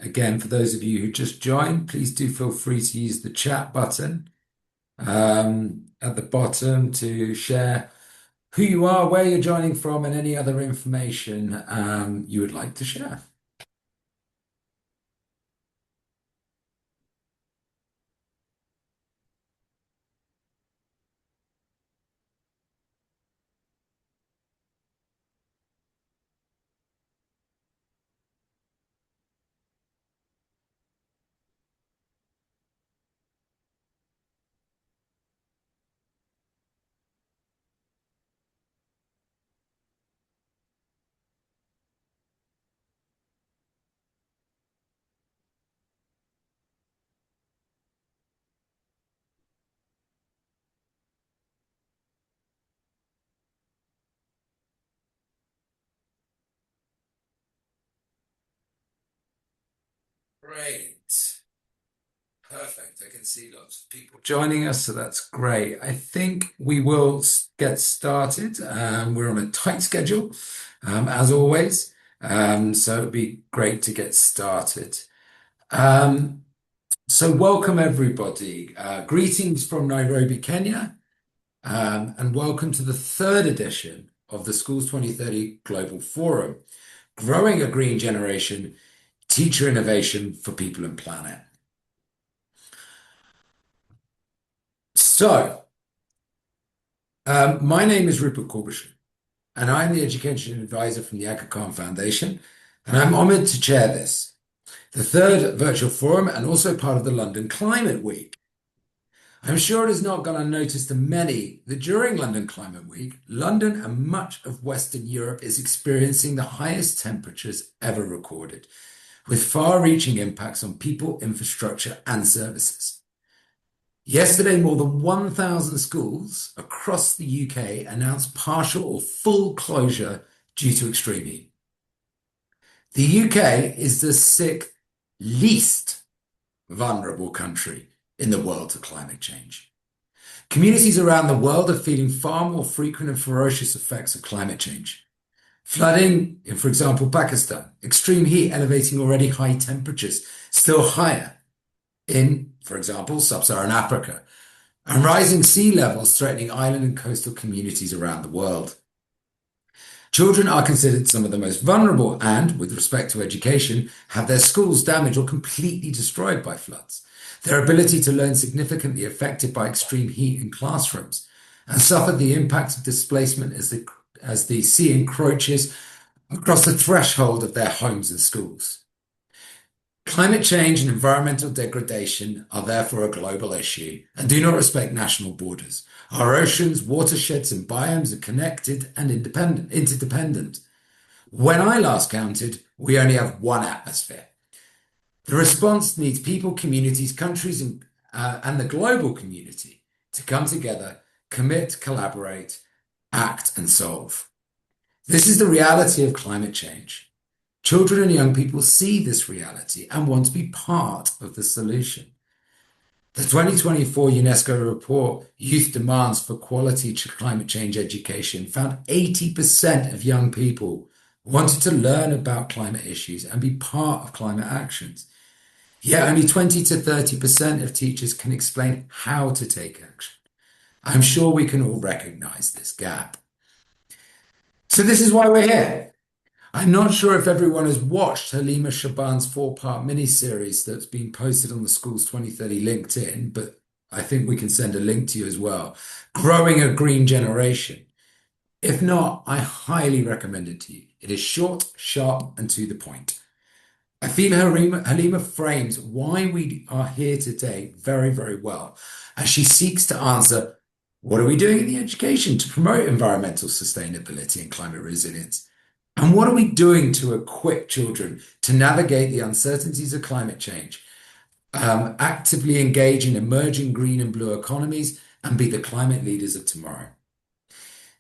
Again, for those of you who just joined, please do feel free to use the chat button at the bottom to share who you are, where you're joining from, and any other information you would like to share. Great. Perfect. I can see lots of people joining us, so that's great. I think we will get started. We're on a tight schedule, as always, so it'd be great to get started. So welcome everybody. Greetings from Nairobi, Kenya, and welcome to the third edition of the Schools 2030 Global Forum, Growing a Green Generation, Teacher Innovation for People and Planet. So, my name is Rupert Corbisher, and I'm the Education Advisor from the Aga Khan Foundation, and I'm honored to chair this, the third virtual forum and also part of the London Climate Week. I'm sure it has not gone unnoticed to many that during London Climate Week, London and much of Western Europe is experiencing the highest temperatures ever recorded, with far-reaching impacts on people, infrastructure, and services. Yesterday, more than 1,000 schools across the UK announced partial or full closure due to extreme heat. The UK is the sixth least vulnerable country in the world to climate change. Communities around the world are feeling far more frequent and ferocious effects of climate change. Flooding in, for example, Pakistan, extreme heat elevating already high temperatures, still higher in, for example, sub-Saharan Africa, and rising sea levels threatening island and coastal communities around the world. Children are considered some of the most vulnerable and, with respect to education, have their schools damaged or completely destroyed by floods, their ability to learn significantly affected by extreme heat in classrooms, and suffer the impact of displacement as the sea encroaches across the threshold of their homes and schools. Climate change and environmental degradation are therefore a global issue and do not respect national borders. Our oceans, watersheds, and biomes are connected and interdependent. When I last counted, we only have one atmosphere. The response needs people, communities, countries, and the global community to come together, commit, collaborate, act, and solve. This is the reality of climate change. Children and young people see this reality and want to be part of the solution. The 2024 UNESCO report, Youth Demands for Quality Climate Change Education, found 80% of young people wanted to learn about climate issues and be part of climate actions. Yet only 20 to 30% of teachers can explain how to take action. I'm sure we can all recognize this gap. So this is why we're here. I'm not sure if everyone has watched Halima Shaban's 4-part mini-series that's been posted on the Schools 2030 LinkedIn, but I think we can send a link to you as well. Growing a Green Generation. If not, I highly recommend it to you. It is short, sharp, and to the point. I feel Halima frames why we are here today very, very well, as she seeks to answer, what are we doing in the education to promote environmental sustainability and climate resilience? And what are we doing to equip children to navigate the uncertainties of climate change, actively engage in emerging green and blue economies, and be the climate leaders of tomorrow?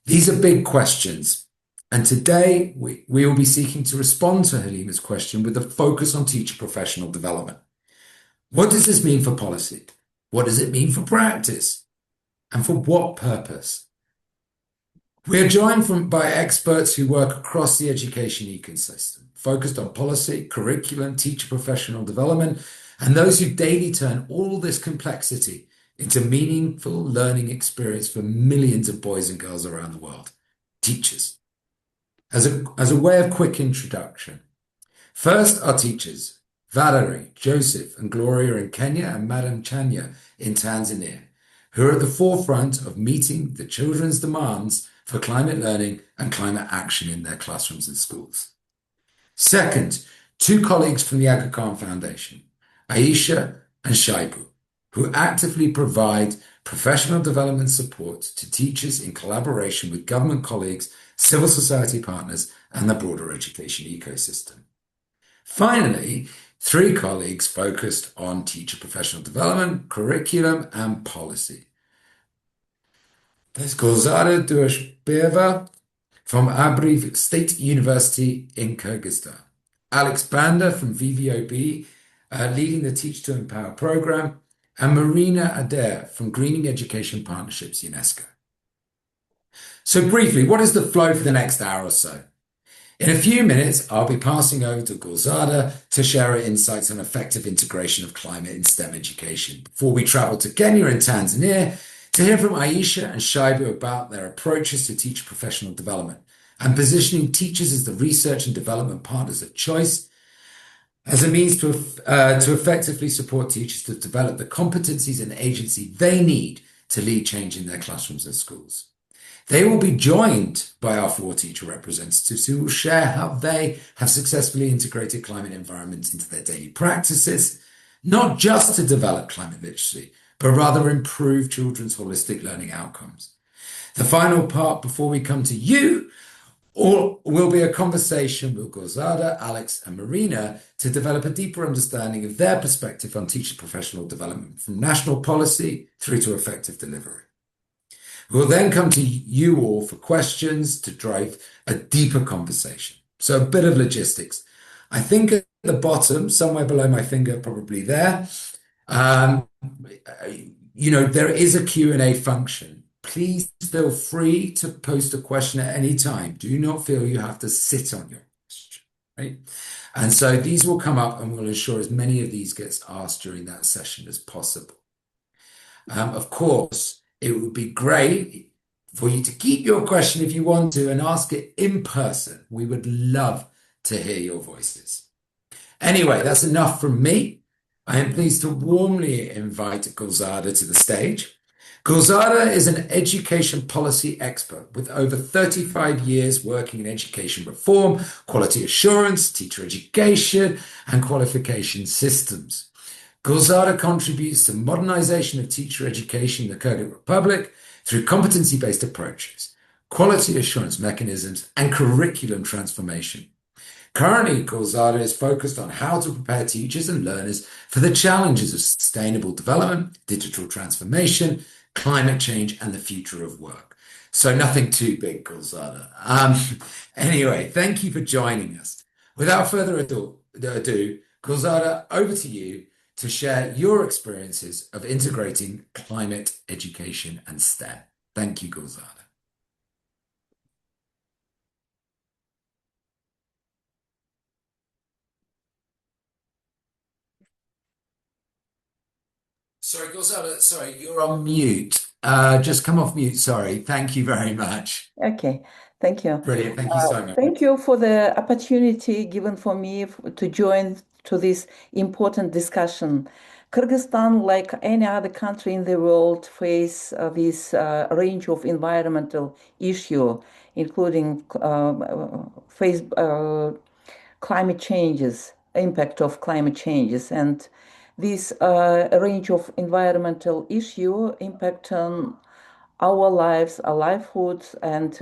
These are big questions. And today we will be seeking to respond to Halima's question with a focus on teacher professional development. What does this mean for policy? What does it mean for practice? And for what purpose? We are joined by experts who work across the education ecosystem, focused on policy, curriculum, teacher professional development, and those who daily turn all this complexity into meaningful learning experience for millions of boys and girls around the world. Teachers. As a way of quick introduction, first are teachers, Valerie, Joseph, and Gloria in Kenya and Madam Chanya in Tanzania, who are at the forefront of meeting the children's demands for climate learning and climate action in their classrooms and schools. Second, two colleagues from the Aga Khan Foundation, Aisha and Shaibu, who actively provide professional development support to teachers in collaboration with government colleagues, civil society partners, and the broader education ecosystem. Finally, three colleagues focused on teacher professional development, curriculum, and policy. There's Gulzada Duashbeva from Arabaev State University in Kyrgyzstan, Alex Banda from VVOB, leading the Teach to Empower program, and Marina Adair from Greening Education Partnerships, UNESCO. So briefly, what is the flow for the next hour or so? In a few minutes, I'll be passing over to Gulzada to share her insights on effective integration of climate in STEM education, before we travel to Kenya and Tanzania to hear from Aisha and Shaibu about their approaches to teacher professional development and positioning teachers as the research and development partners of choice as a means to effectively support teachers to develop the competencies and agency they need to lead change in their classrooms and schools. They will be joined by our four teacher representatives who will share how they have successfully integrated climate environment into their daily practices, not just to develop climate literacy, but rather improve children's holistic learning outcomes. The final part before we come to you will be a conversation with Gulzada, Alex, and Marina to develop a deeper understanding of their perspective on teacher professional development from national policy through to effective delivery. We'll then come to you all for questions to drive a deeper conversation. So a bit of logistics. I think at the bottom, somewhere below my finger, probably there, there is a Q&A function. Please feel free to post a question at any time. Do not feel you have to sit on your question, right? And so these will come up and we'll ensure as many of these gets asked during that session as possible. Of course, it would be great for you to keep your question if you want to and ask it in person. We would love to hear your voices. Anyway, that's enough from me. I am pleased to warmly invite Gulzada to the stage. Gulzada is an education policy expert with over 35 years working in education reform, quality assurance, teacher education, and qualification systems. Gulzada contributes to modernization of teacher education in the Kyrgyz Republic through competency-based approaches, quality assurance mechanisms, and curriculum transformation. Currently, Gulzada is focused on how to prepare teachers and learners for the challenges of sustainable development, digital transformation, climate change, and the future of work. So nothing too big, Gulzada. Anyway, thank you for joining us. Without further ado, Gulzada, over to you to share your experiences of integrating climate education and STEM. Thank you, Gulzada. Sorry, Gulzada, sorry, you're on mute. Just come off mute, sorry. Thank you very much. Okay, thank you. Brilliant, thank you so much. Thank you for the opportunity given for me to join to this important discussion. Kyrgyzstan, like any other country in the world, face this range of environmental issue, including face climate changes, impact of climate changes, and this range of environmental issue impact on our lives, our livelihoods, and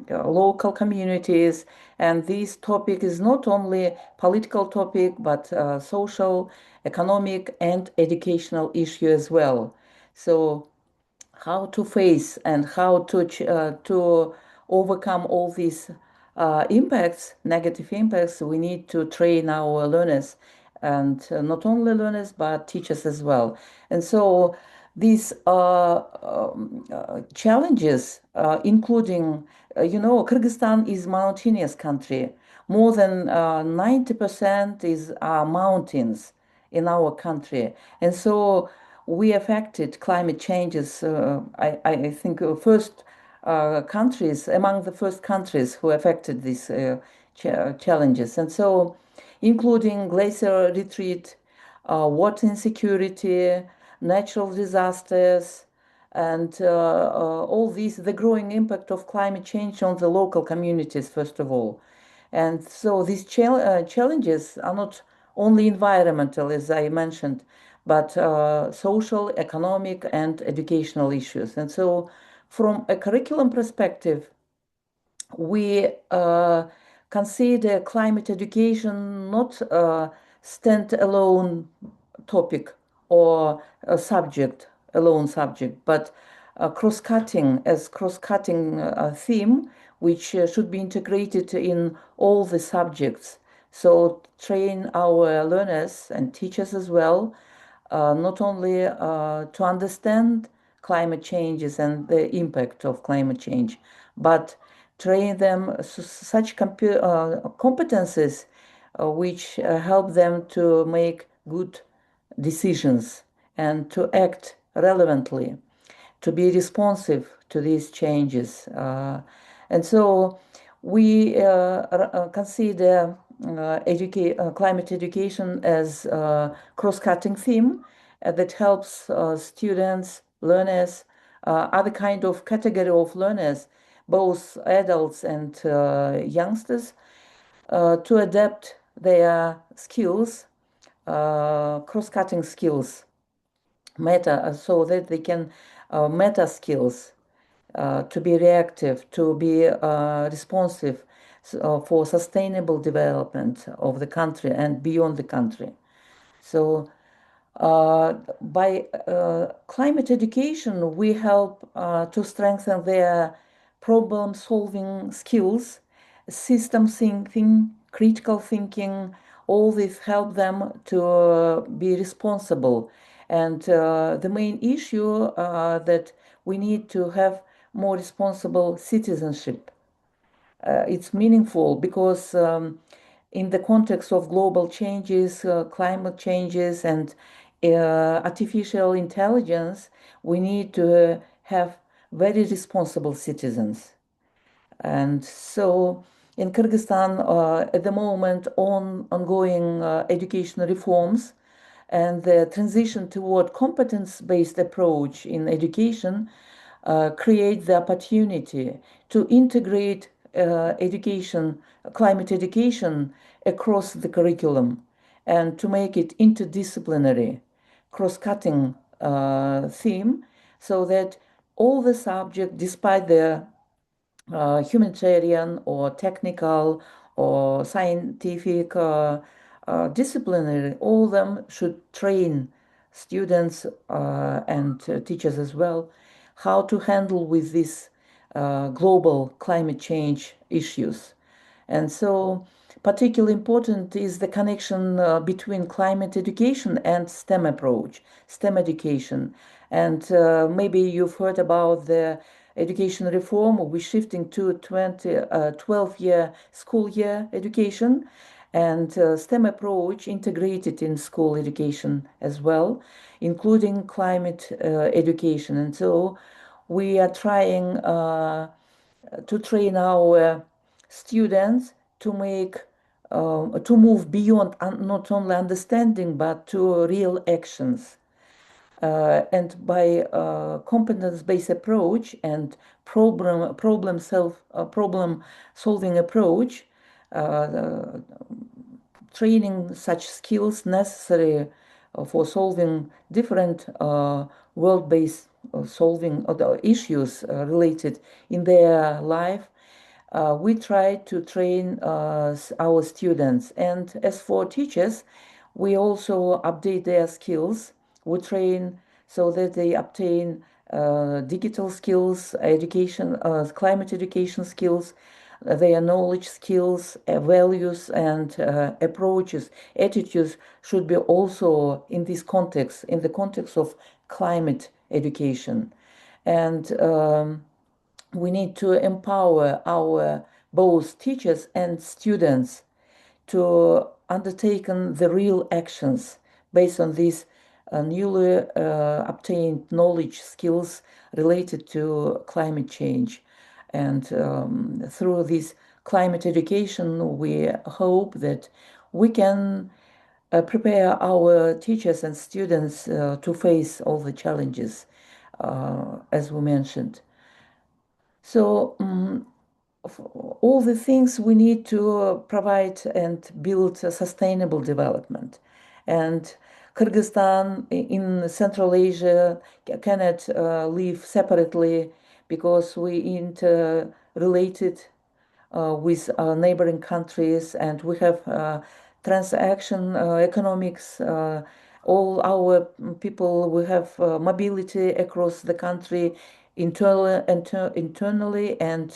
local communities. And this topic is not only political topic, but social, economic, and educational issue as well. So how to face and how to overcome all these impacts, negative impacts, we need to train our learners, and not only learners but teachers as well. And so these challenges, including Kyrgyzstan is mountainous country. More than 90% is mountains in our country. And so we affected climate changes. I think first countries, among the first countries who affected these challenges. And so including glacier retreat, water insecurity, natural disasters, and all these, the growing impact of climate change on the local communities, first of all. And so these challenges are not only environmental, as I mentioned, but social, economic, and educational issues. And so, from a curriculum perspective, we consider climate education not a stand-alone topic or a subject, alone subject, but cross-cutting theme, which should be integrated in all the subjects. So train our learners and teachers as well, not only to understand climate changes and the impact of climate change, but train them such competencies which help them to make good decisions and to act relevantly, to be responsive to these changes. And so we consider climate education as a cross-cutting theme that helps students, learners, other kind of category of learners, both adults and youngsters, to adapt their skills, cross-cutting skills, so that they can meta skills, to be reactive, to be responsive for sustainable development of the country and beyond the country. So by climate education, we help to strengthen their problem-solving skills, system thinking, critical thinking. All this help them to be responsible. And the main issue that we need to have more responsible citizenship. It's meaningful because in the context of global changes, climate changes, and artificial intelligence, we need to have very responsible citizens. And so in Kyrgyzstan, at the moment, ongoing educational reforms and the transition toward competence-based approach in education create the opportunity to integrate climate education across the curriculum and to make it interdisciplinary, cross-cutting theme so that all the subjects, despite their humanitarian or technical or scientific disciplinary, all of them should train students and teachers as well how to handle with these global climate change issues. And so particularly important is the connection between climate education and STEM approach, STEM education. And maybe you've heard about the education reform. We're shifting to 12-year school year education and STEM approach integrated in school education as well, including climate education. And so we are trying to train our students to make to move beyond not only understanding but to real actions. And by competence-based approach and problem solving approach, training such skills necessary for solving different world-based solving the issues related in their life, we try to train our students. And as for teachers, we also update their skills. We train so that they obtain digital skills, education, climate education skills, their knowledge skills, values, and approaches, attitudes should be also in this context, in the context of climate education. And we need to empower our both teachers and students to undertake the real actions based on these newly obtained knowledge skills related to climate change. And through this climate education, we hope that we can prepare our teachers and students to face all the challenges, as we mentioned. So, all the things we need to provide and build a sustainable development. And Kyrgyzstan in Central Asia cannot live separately because we interrelated with our neighboring countries, and we have transaction economics. All our people, we have mobility across the country, internally and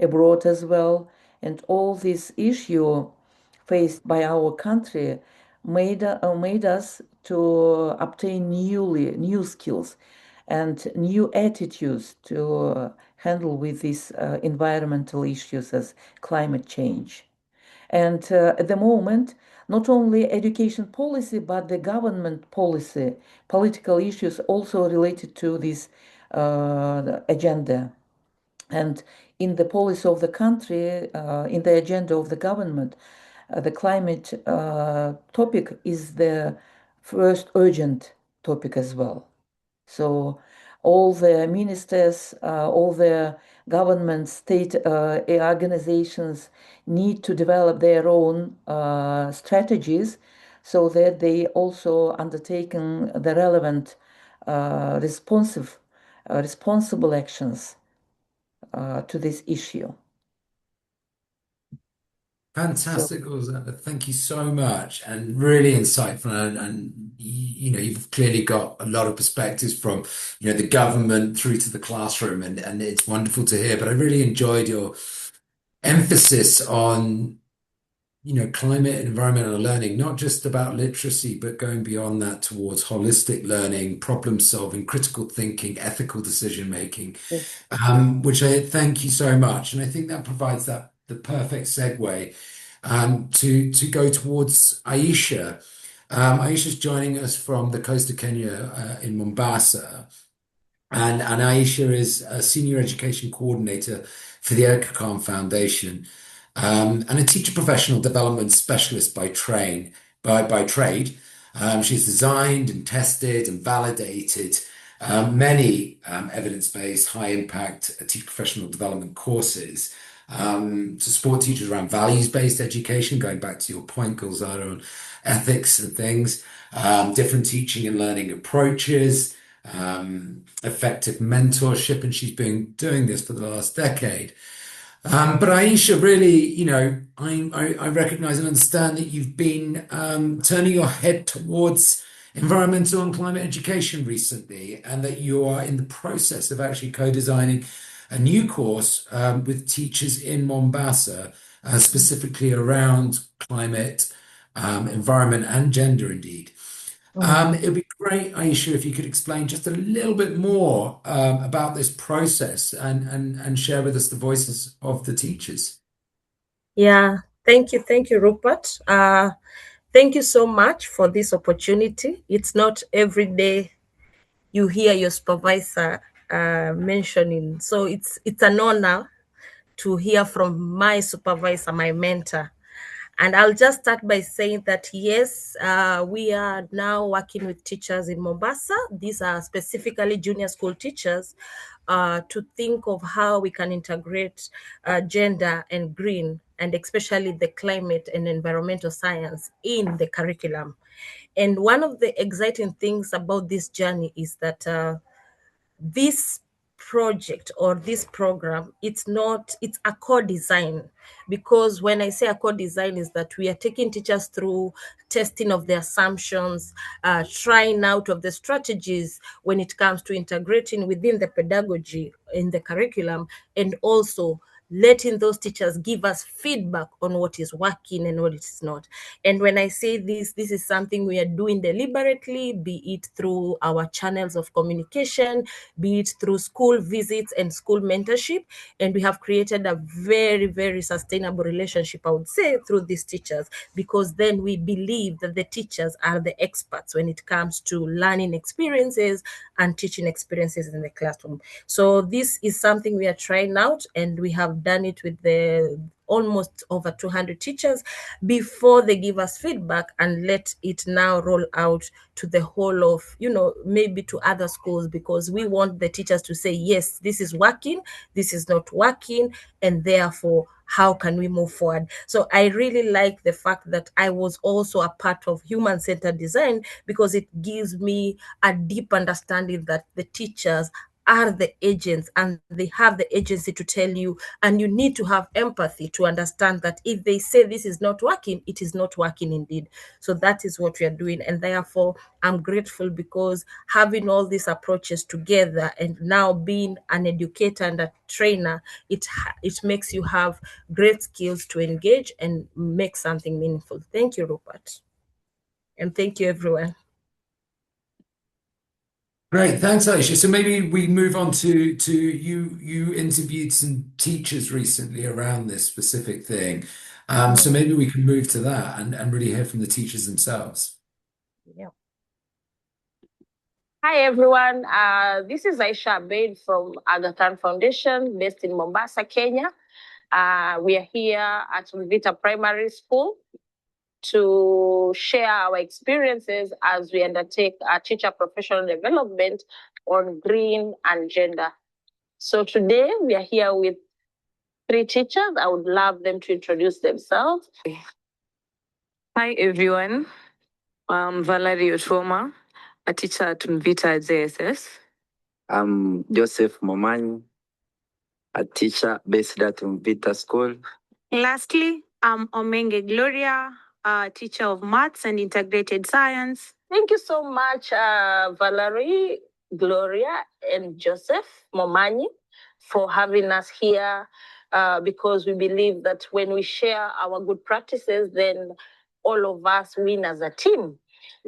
abroad as well. And all this issue faced by our country made us to obtain new skills and new attitudes to handle with these environmental issues as climate change. And at the moment, not only education policy, but the government policy, political issues also related to this agenda. And in the policy of the country, in the agenda of the government, the climate topic is the first urgent topic as well. So all the ministers, all the government, state organizations need to develop their own strategies so that they also undertaken the relevant responsible actions to this issue. So Fantastic, Rosanna. Thank you so much, and really insightful. And you know, you've clearly got a lot of perspectives from the government through to the classroom, and it's wonderful to hear. But I really enjoyed your emphasis on climate and environmental learning, not just about literacy, but going beyond that towards holistic learning, problem solving, critical thinking, ethical decision making, yes. which I thank you so much. And I think that provides the perfect segue to go towards Aisha. Aisha's joining us from the coast of Kenya in Mombasa. And Aisha is a senior education coordinator for the Erica Khan Foundation, and a teacher professional development specialist by trade. She's designed and tested and validated many evidence-based, high-impact teacher professional development courses to support teachers around values-based education, going back to your point, Gulzara, on ethics and things, different teaching and learning approaches, effective mentorship, and she's been doing this for the last decade. But Aisha, really, I recognize and understand that you've been turning your head towards environmental and climate education recently, and that you are in the process of actually co-designing a new course with teachers in Mombasa, specifically around climate, environment, and gender, indeed. Mm. It would be great, Aisha, if you could explain just a little bit more about this process and share with us the voices of the teachers. Yeah, thank you, Rupert. Thank you so much for this opportunity. It's not every day you hear your supervisor mentioning, so it's an honor to hear from my supervisor, my mentor. And I'll just start by saying that, yes, we are now working with teachers in Mombasa. These are specifically junior school teachers to think of how we can integrate gender and green, and especially the climate and environmental science in the curriculum. And one of the exciting things about this journey is that this project or this program, it's a co-design. Because when I say a co-design, is that we are taking teachers through testing of the assumptions, trying out of the strategies when it comes to integrating within the pedagogy in the curriculum, and also letting those teachers give us feedback on what is working and what is not. And when I say this is something we are doing deliberately, be it through our channels of communication, be it through school visits and school mentorship. And we have created a very, very sustainable relationship, I would say, through these teachers, because then we believe that the teachers are the experts when it comes to learning experiences and teaching experiences in the classroom. So this is something we are trying out, and we have done it with the almost over 200 teachers before they give us feedback, and let it now roll out to the whole of, maybe to other schools, because we want the teachers to say, yes, this is working, this is not working, and therefore, how can we move forward? So I really like the fact that I was also a part of human-centered design, because it gives me a deep understanding that the teachers are the agents, and they have the agency to tell you, and you need to have empathy to understand that if they say this is not working, it is not working indeed. So that is what we are doing, and therefore I'm grateful, because having all these approaches together and now being an educator and a trainer, it makes you have great skills to engage and make something meaningful. Thank you, Rupert, and thank you, everyone. Great, thanks, Aisha. So maybe we move on to you. You interviewed some teachers recently around this specific thing. So maybe we can move to that and really hear from the teachers themselves. Yeah. Hi, everyone. This is Aisha Arabaev from Aga Khan Foundation, based in Mombasa, Kenya. We are here at Mvita Primary School to share our experiences as we undertake our teacher professional development on green and gender. So today we are here with 3 teachers. I would love them to introduce themselves. Hi, everyone. I'm Valerie Otuoma, a teacher at Mvita JSS. I'm Joseph Momanyi, a teacher based at Mvita School. Lastly, I'm Omenge Gloria, a teacher of maths and integrated science. Thank you so much, Valerie, Gloria, and Joseph Momanyi, for having us here, because we believe that when we share our good practices, then all of us win as a team.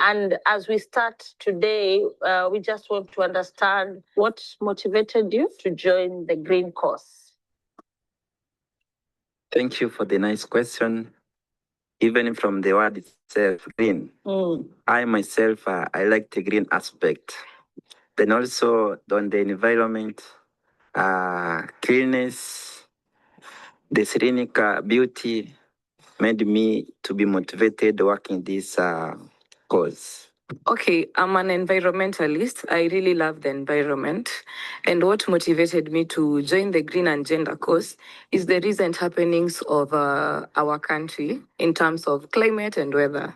And as we start today, we just want to understand what motivated you to join the Green course. Thank you for the nice question. Even from the word itself, green, I myself, I like the green aspect. Then also on the environment, cleanness, the scenic beauty made me to be motivated working this cause. Okay, I'm an environmentalist. I really love the environment. And what motivated me to join the Green and Gender course is the recent happenings of our country in terms of climate and weather.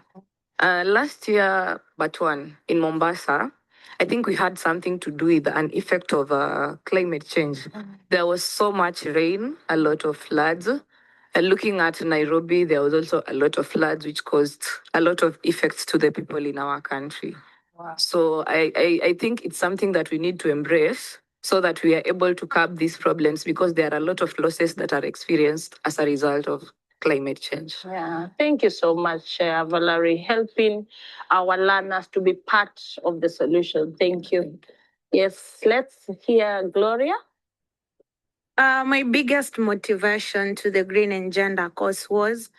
Last year, but one, in Mombasa, I think we had something to do with an effect of climate change. There was so much rain, a lot of floods. Looking at Nairobi, there was also a lot of floods, which caused a lot of effects to the people in our country. Wow. So I think it's something that we need to embrace so that we are able to curb these problems, because there are a lot of losses that are experienced as a result of climate change. Yeah, thank you so much, Valerie, helping our learners to be part of the solution. Thank you. Yes, let's hear Gloria. My biggest motivation to the Green and Gender course was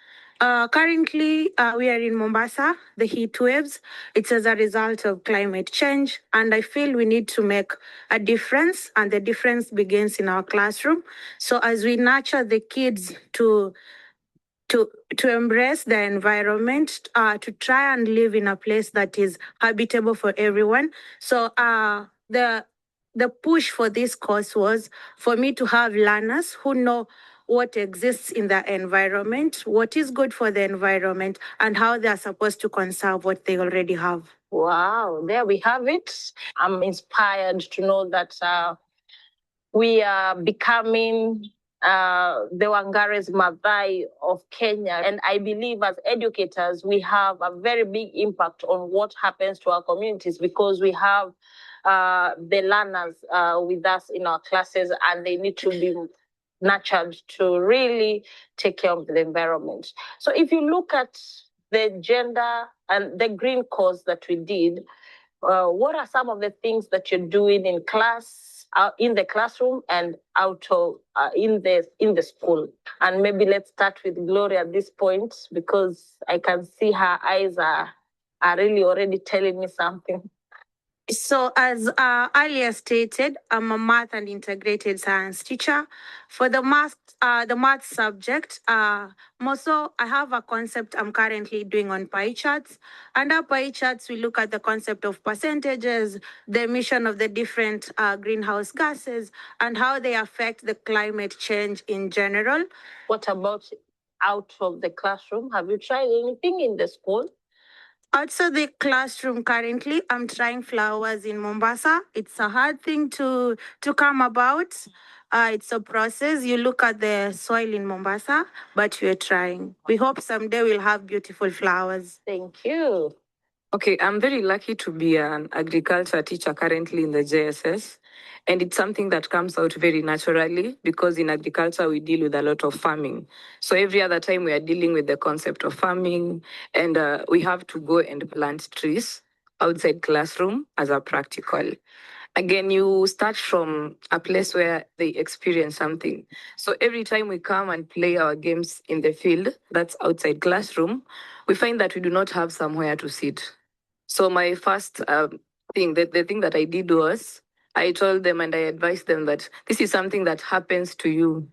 currently we are in Mombasa, the heat waves. It's as a result of climate change, and I feel we need to make a difference, and the difference begins in our classroom. So as we nurture the kids to embrace the environment, to try and live in a place that is habitable for everyone. So the push for this course was for me to have learners who know what exists in the environment, what is good for the environment, and how they are supposed to conserve what they already have. Wow, there we have it. I'm inspired to know that we are becoming the Wangare's Maathai of Kenya. And I believe as educators, we have a very big impact on what happens to our communities, because we have the learners with us in our classes, and they need to be nurtured to really take care of the environment. So if you look at the gender and the green course that we did, what are some of the things that you're doing in class, in the classroom, and out of in the school? And maybe let's start with Gloria at this point, because I can see her eyes are really already telling me something. So, as earlier stated, I'm a math and integrated science teacher. For the math subject, more so, I have a concept I'm currently doing on pie charts. Under pie charts, we look at the concept of percentages, the emission of the different greenhouse gases, and how they affect the climate change in general. What about out of the classroom? Have you tried anything in the school? Outside the classroom currently, I'm trying flowers in Mombasa. It's a hard thing to come about. It's a process. You look at the soil in Mombasa, but we're trying. We hope someday we'll have beautiful flowers. Thank you. Okay, I'm very lucky to be an agriculture teacher currently in the JSS. And it's something that comes out very naturally because in agriculture, we deal with a lot of farming. So every other time we are dealing with the concept of farming, and we have to go and plant trees outside classroom as a practical. Again, you start from a place where they experience something. So every time we come and play our games in the field, that's outside classroom, we find that we do not have somewhere to sit. So my first thing, the thing that I did was, I told them and I advised them that this is something that happens to you.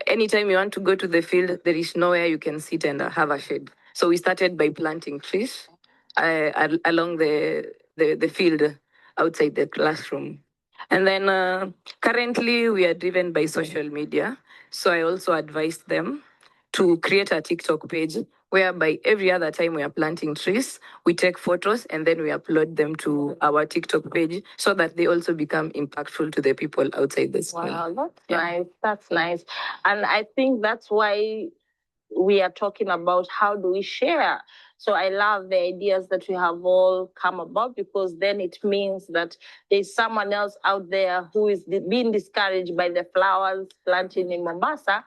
Anytime you want to go to the field, there is nowhere you can sit and have a shade. So we started by planting trees along the field outside the classroom. And then currently we are driven by social media. So I also advised them to create a TikTok page whereby every other time we are planting trees, we take photos and then we upload them to our TikTok page so that they also become impactful to the people outside the school. Wow, that's nice. That's nice. And I think that's why we are talking about how do we share. So I love the ideas that we have all come about, because then it means that there's someone else out there who is being discouraged by the flowers planting in Mombasa.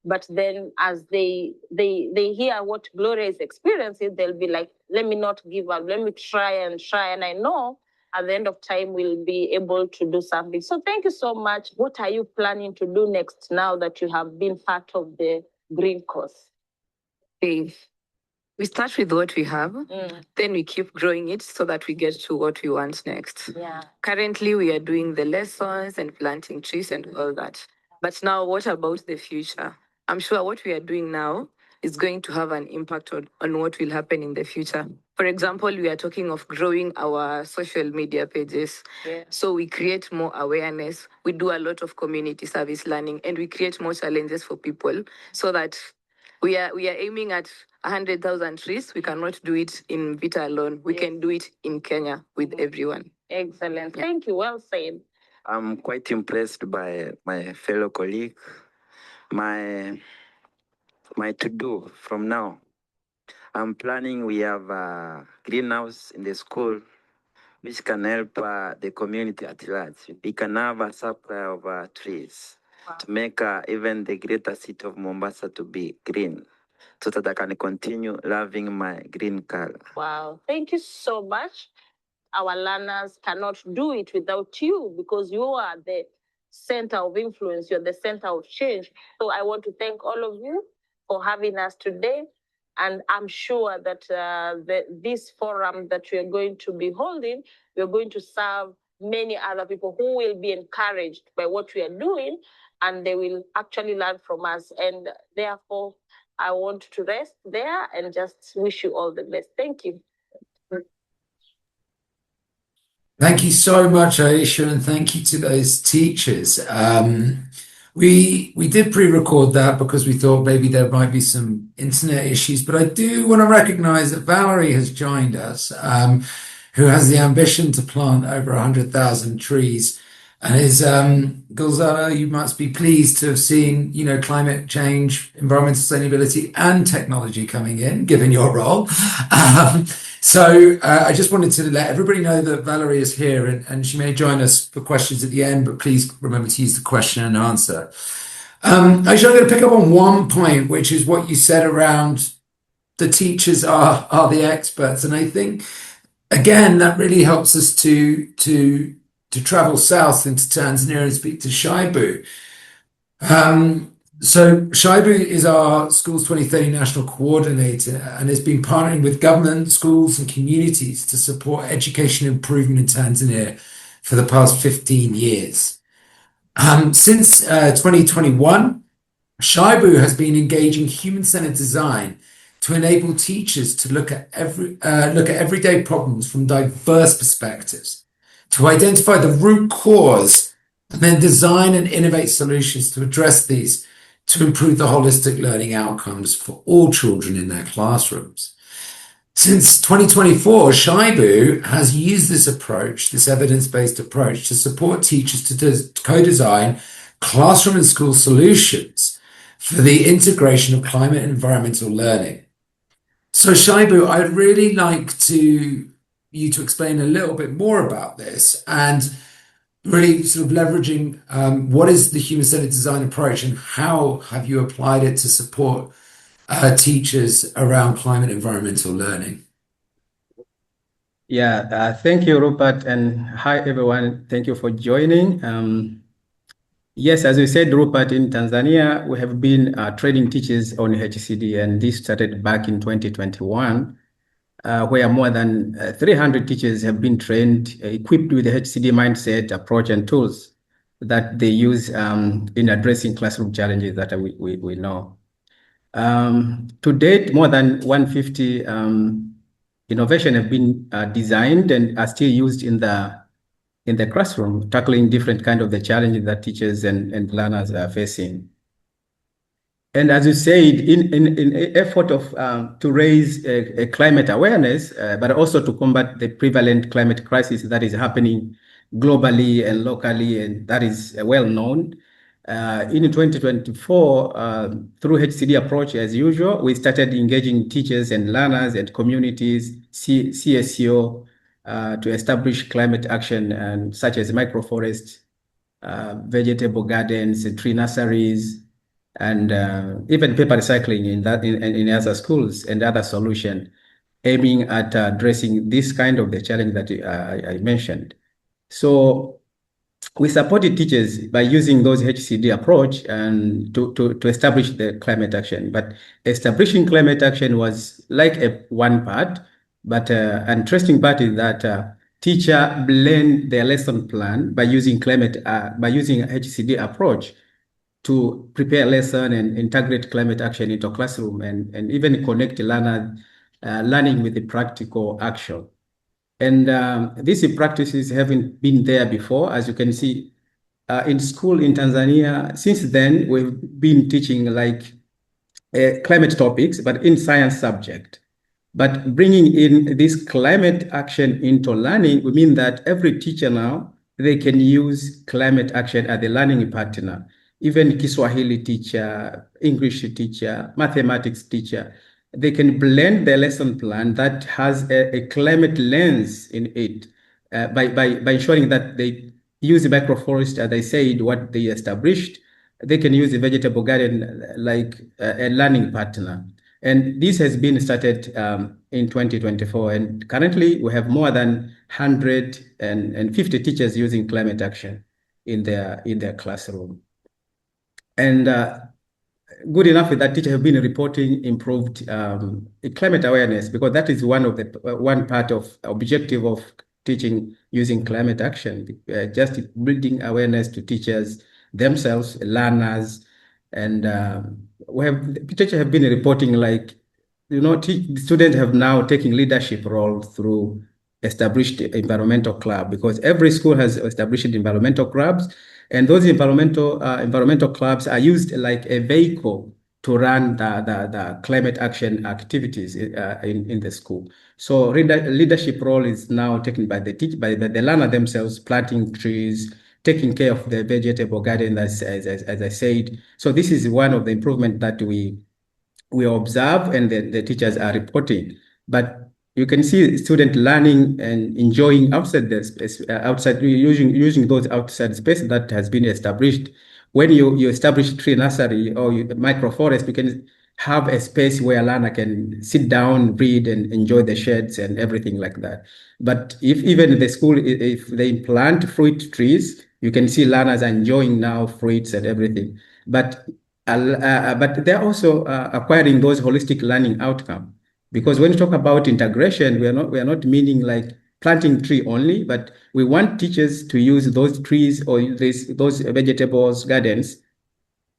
But then as they hear what Gloria is experiencing, they'll be like, let me not give up. Let me try. And I know at the end of time, we'll be able to do something. So thank you so much. What are you planning to do next now that you have been part of the green course? Okay. We start with what we have, then we keep growing it so that we get to what we want next. Yeah. Currently, we are doing the lessons and planting trees and all that. But now, what about the future? I'm sure what we are doing now is going to have an impact on what will happen in the future. For example, we are talking of growing our social media pages. Yeah. So we create more awareness. We do a lot of community service learning, and we create more challenges for people so that we are aiming at 100,000 trees. We cannot do it in Vita alone. We can do it in Kenya with everyone. Excellent. Thank you. Well said. I'm quite impressed by my fellow colleague. My to-do from now, I'm planning, we have a greenhouse in the school which can help the community at large. We can have a supply of trees to make even the greater city of Mombasa to be green, so that I can continue loving my green color. Wow. Thank you so much. Our learners cannot do it without you, because you are the center of influence. You're the center of change. So I want to thank all of you for having us today. And I'm sure that this forum that we are going to be holding, we're going to serve many other people who will be encouraged by what we are doing, and they will actually learn from us. And therefore, I want to rest there and just wish you all the best. Thank you. Thank you so much, Aisha, and thank you to those teachers. We did pre-record that because we thought maybe there might be some internet issues, but I do want to recognize that Valerie has joined us, who has the ambition to plant over 100,000 trees. And is Gulzara, you must be pleased to have seen, climate change, environmental sustainability, and technology coming in, given your role. So I just wanted to let everybody know that Valerie is here, and she may join us for questions at the end, but please remember to use the question and answer. Actually, I'm going to pick up on one point, which is what you said around the teachers are the experts, and I think again that really helps us to travel south into Tanzania and speak to Shaibu. So Shaibu is our Schools 2030 national coordinator and has been partnering with government, schools, and communities to support education improvement in Tanzania for the past 15 years. Since 2021, Shaibu has been engaging human-centered design to enable teachers to look at everyday problems from diverse perspectives, to identify the root cause, and then design and innovate solutions to address these to improve the holistic learning outcomes for all children in their classrooms. Since 2024, Shaibu has used this approach, this evidence-based approach, to support teachers to co-design classroom and school solutions for the integration of climate and environmental learning. So Shaibu, I'd really like you to explain a little bit more about this and really sort of leveraging what is the human-centered design approach and how have you applied it to support teachers around climate and environmental learning? Yeah, thank you, Rupert, and hi, everyone. Thank you for joining. Yes, as you said, Rupert, in Tanzania, we have been training teachers on HCD, and this started back in 2021, where more than 300 teachers have been trained, equipped with the HCD mindset, approach, and tools that they use in addressing classroom challenges that we know. To date, more than 150 innovation have been designed and are still used in the classroom, tackling different kind of the challenges that teachers and learners are facing. And as you said, in effort of to raise a climate awareness, but also to combat the prevalent climate crisis that is happening globally and locally, and that is well known. In 2024, through HCD approach, as usual, we started engaging teachers and learners and communities, CSO, to establish climate action and such as microforests, vegetable gardens, tree nurseries, and even paper recycling in other schools and other solutions, aiming at addressing this kind of the challenge that I mentioned. So we supported teachers by using those HCD approach and to establish the climate action. But establishing climate action was like one part, but an interesting part is that teacher blend their lesson plan by using HCD approach to prepare lesson and integrate climate action into classroom and even connect learning with the practical action. And these practices haven't been there before, as you can see in school in Tanzania. Since then, we've been teaching like climate topics, but in science subject. But bringing in this climate action into learning, we mean that every teacher now, they can use climate action as a learning partner. Even Kiswahili teacher, English teacher, mathematics teacher, they can blend their lesson plan that has a climate lens in it by ensuring that they use the microforest, as I said, what they established. They can use the vegetable garden like a learning partner. And this has been started in 2024. And currently, we have more than 150 teachers using climate action in their classroom. And good enough that teachers have been reporting improved climate awareness, because that is one part of objective of teaching using climate action, just building awareness to teachers themselves, learners, and teachers have been reporting like, students have now taken leadership role through established environmental club, because every school has established environmental clubs. And those environmental clubs are used like a vehicle to run the climate action activities in the school. So leadership role is now taken by the learner themselves, planting trees, taking care of the vegetable garden, as I said. So this is one of the improvements that we observe and the teachers are reporting. But you can see students learning and enjoying outside the space, outside using those outside space that has been established when you establish tree nursery or microforest, you can have a space where a learner can sit down, read, and enjoy the shades and everything like that. But if even the school, if they plant fruit trees, you can see learners enjoying now fruits and everything. But they're also acquiring those holistic learning outcome. Because when you talk about integration, we are not meaning like planting tree only, but we want teachers to use those trees or those vegetables, gardens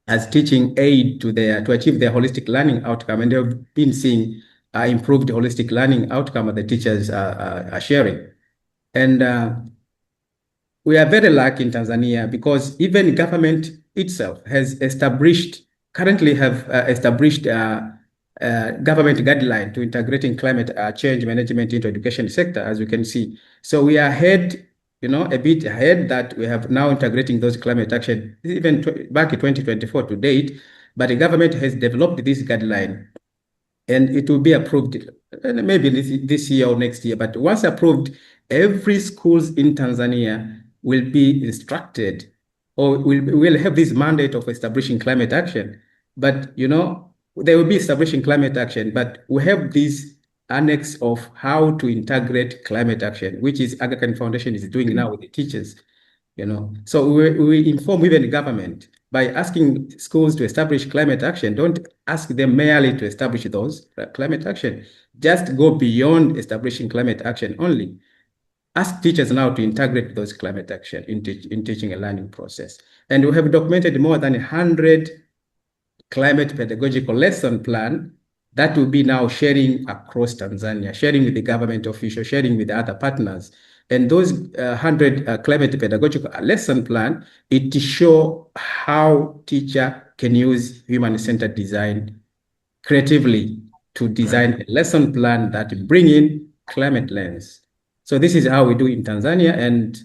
as teaching aid to achieve their holistic learning outcome. And they've been seeing improved holistic learning outcome that the teachers are sharing. And we are very lucky in Tanzania because even government itself has currently have established government guideline to integrating climate change management into education sector, as you can see. So we are ahead, a bit ahead that we have now integrating those climate action, even back in 2024 to date, but the government has developed this guideline and it will be approved maybe this year or next year. But once approved, every schools in Tanzania will be instructed or will have this mandate of establishing climate action. But, they will be establishing climate action, but we have this annex of how to integrate climate action, which is Aga Khan Foundation is doing now with the teachers. So we inform even the government by asking schools to establish climate action. Don't ask them merely to establish those climate action. Just go beyond establishing climate action only. Ask teachers now to integrate those climate action in teaching and learning process. And we have documented more than 100 climate pedagogical lesson plan that will be now sharing across Tanzania, sharing with the government officials, sharing with other partners. And those 100 climate pedagogical lesson plan, it show how teacher can use human-centered design creatively to design a lesson plan that bring in climate lens. So this is how we do in Tanzania, and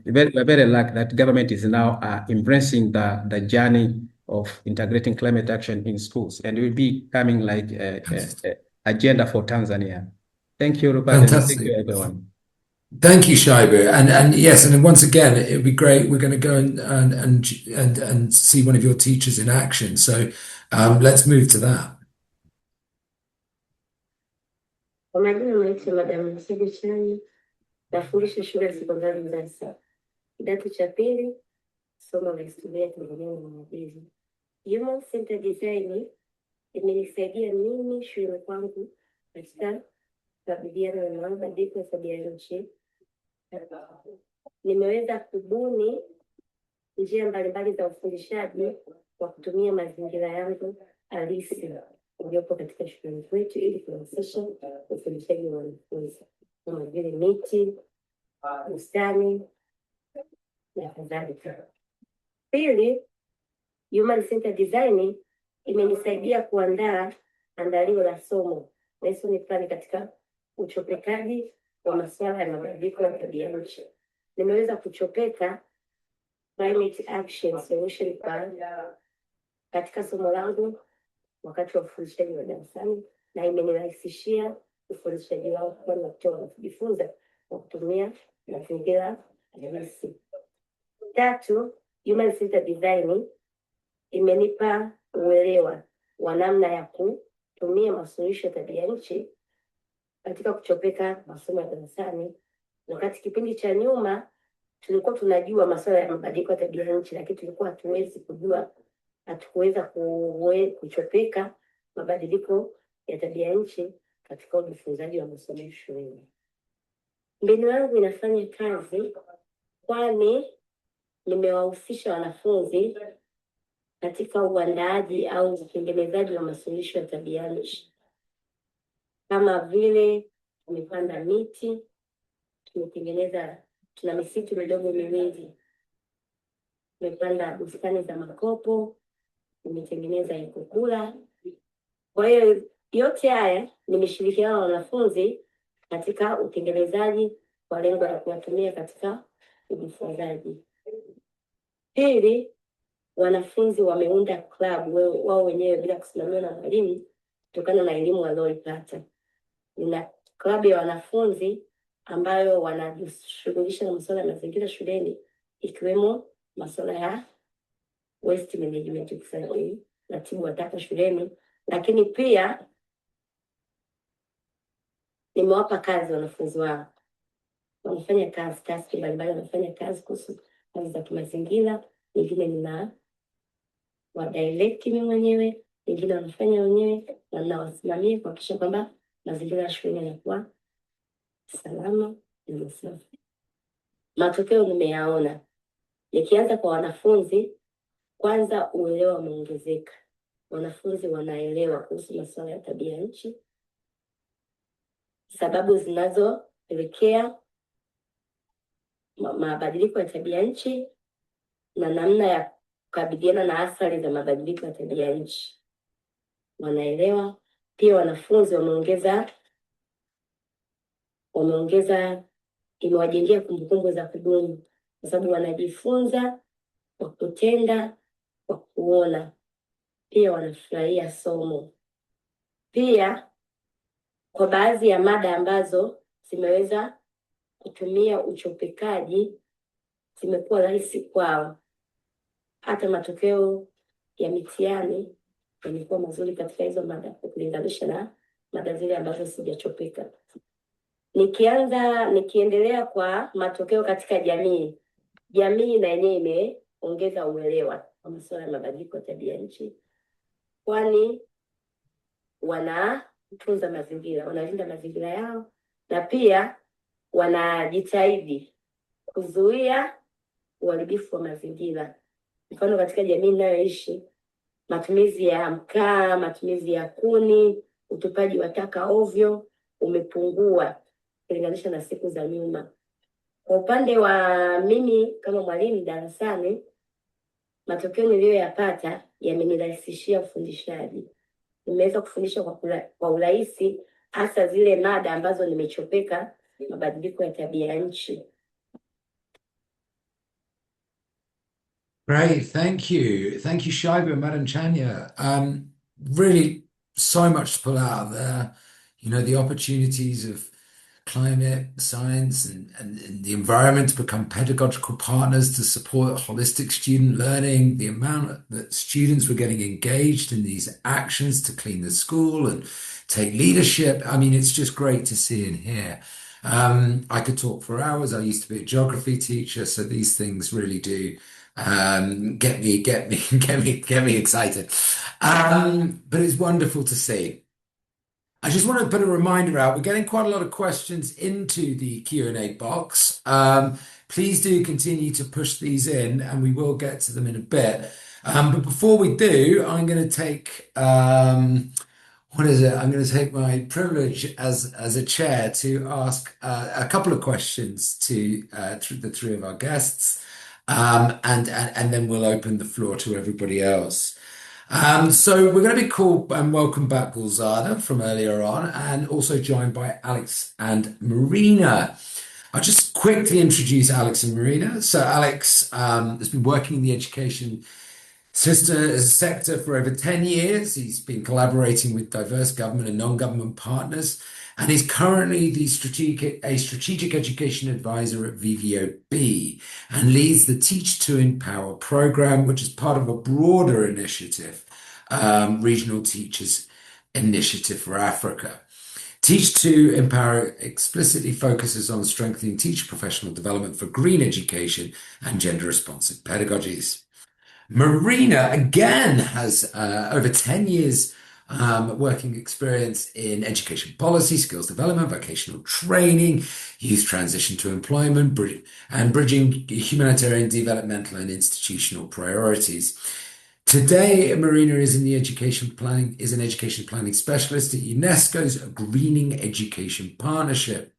we're very lucky that government is now embracing the journey of integrating climate action in schools, and it will be coming like a agenda for Tanzania. Thank you, Rupert. Fantastic. And thank you, everyone. Thank you, Shaibu. And yes, and once again, it would be great. We're going to go and see one of your teachers in action. So let's move to that. Kwa majina naitwa Madam Msigu Chani, nafundisha shule ya sekondari Mdasa, kidato cha pili, somo la historia ya Tanzania na maadili. Human Centered Design imenisaidia mimi shule kwangu katika kukabiliana na mabadiliko ya tabia nchi. Nimeweza kubuni njia mbalimbali za ufundishaji kwa kutumia mazingira yangu halisi uliopo katika shule kwetu ili kuwezesha ufundishaji wa wanafunzi kama vile miti, bustani na kadhalika. Pili, Human Centered Design imenisaidia kuandaa andalio la somo lesson plan katika uchopekaji wa masuala ya mabadiliko ya tabia nchi. Nimeweza kuchopeka climate action solution plan katika somo langu wakati wa ufundishaji wa darasani, na imenirahisishia ufundishaji wangu kwa watoto kujifunza kwa kutumia mazingira halisi. Tatu, Human Centered Design imenipa uelewa wa namna ya kutumia masuluhisho ya tabia nchi katika kuchopeka masomo ya darasani. Wakati kipindi cha nyuma tulikuwa tunajua masuala ya mabadiliko ya tabia nchi, lakini tulikuwa hatukuweza kuchopeka mabadiliko ya tabia nchi katika ujifunzaji wa masomo shuleni. Mbinu yangu inafanya kazi kwani nimewahusisha wanafunzi katika uandaaji au utengenezaji wa masuluhisho ya tabia nchi, kama vile tumepanda miti, tuna misitu midogo miwili, tumepanda bustani za makopo, tumetengeneza ikukula. Kwa hiyo yote haya nimeshirikiana na wanafunzi katika utengenezaji kwa lengo la kuwatumia katika ujifunzaji. Pili, wanafunzi wameunda club wao wenyewe bila kusimamiwa na mwalimu kutokana na elimu walioipata. Nina club ya wanafunzi ambayo wanajishughulisha na masuala ya mazingira shuleni, ikiwemo masuala ya waste management, uratibu wa taka shuleni, lakini pia nimewapa kazi wanafunzi wao, wanafanya kazi taski mbalimbali, wanafanya kazi kuhusu kazi za kimazingira, nyingine nina wadirect mimi mwenyewe, nyingine wanafanya wenyewe, na ninawasimamia kuhakikisha kwamba mazingira ya shule yanakuwa salama na safi. Matokeo nimeyaona yakianza kwa wanafunzi. Kwanza, uelewa umeongezeka, wanafunzi wanaelewa kuhusu masuala ya tabia nchi, sababu zinazopelekea mabadiliko ya tabia nchi na namna ya kukabiliana na athari za mabadiliko ya tabia nchi wanaelewa. Pia wanafunzi imewajengea kumbukumbu za kudumu, kwa sababu wanajifunza kwa kutenda, kwa kuona. Pia wanafurahia somo. Pia kwa baadhi ya mada ambazo zimeweza kutumia uchopekaji, zimekuwa rahisi kwao. Hata matokeo ya mitihani yamekuwa mazuri katika hizo mada kulinganisha na mada zile ambazo sijachopeka. Nikiendelea kwa matokeo katika jamii na yenyewe imeongeza uelewa wa masuala ya mabadiliko ya tabia nchi, kwani wanatunza mazingira, wanalinda mazingira yao, na pia wanajitahidi kuzuia uharibifu wa mazingira. Mfano, katika jamii ninayoishi, matumizi ya mkaa, matumizi ya kuni, utupaji wa taka ovyo umepungua kulinganisha na siku za nyuma. Kwa upande wa mimi kama mwalimu darasani, matokeo niliyoyapata yamenirahisishia ufundishaji. Nimeweza kufundisha kwa urahisi, hasa zile mada ambazo nimechopeka, mabadiliko ya tabia nchi. Great, thank you. Thank you, Shaiba, Madam Chanya. Really so much to pull out there. You know, the opportunities of climate science and the environment to become pedagogical partners to support holistic student learning, the amount that students were getting engaged in these actions to clean the school and take leadership. I mean, it's just great to see and hear. I could talk for hours. I used to be a geography teacher, so these things really do get me excited. But it's wonderful to see. I just want to put a reminder out. We're getting quite a lot of questions into the Q&A box. Please do continue to push these in, and we will get to them in a bit. But before we do, I'm going to take what is it? I'm going to take my privilege as a chair to ask a couple of questions to the three of our guests, and then we'll open the floor to everybody else. So we're going to be called and welcome back Gulzada from earlier on, and also joined by Alex and Marina. I'll just quickly introduce Alex and Marina. So Alex has been working in the education sector for over 10 years. He's been collaborating with diverse government and non-government partners, and he's currently a strategic education advisor at VVOB and leads the Teach to Empower program, which is part of a broader initiative, Regional Teachers Initiative for Africa. Teach to Empower explicitly focuses on strengthening teacher professional development for green education and gender-responsive pedagogies. Marina, again, has over 10 years working experience in education policy, skills development, vocational training, youth transition to employment, and bridging humanitarian, developmental, and institutional priorities. Today, Marina is an education planning specialist at UNESCO's Greening Education Partnership.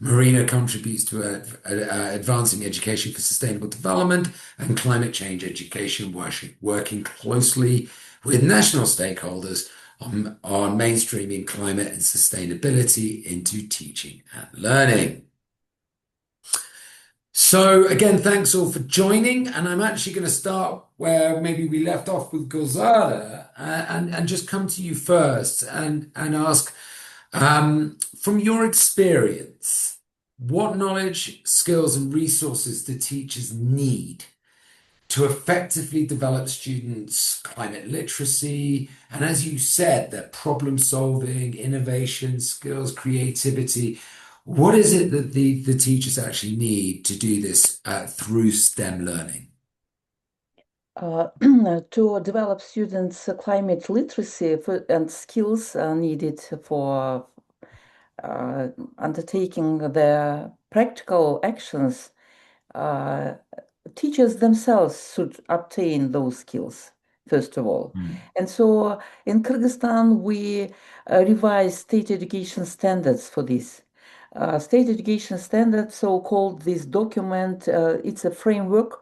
Marina contributes to advancing education for sustainable development and climate change education, working closely with national stakeholders on mainstreaming climate and sustainability into teaching and learning. So again, thanks all for joining. And I'm actually going to start where maybe we left off with Gulzada and just come to you first and ask, from your experience, what knowledge, skills, and resources do teachers need to effectively develop students' climate literacy, and as you said, their problem solving, innovation skills, creativity. What is it that the teachers actually need to do this through STEM learning? Uh, to develop students' climate literacy and skills needed for undertaking the practical actions, uh, teachers themselves should obtain those skills, first of all. And so in Kyrgyzstan, we revised state education standards for this. State education standards, so-called this document, it's a framework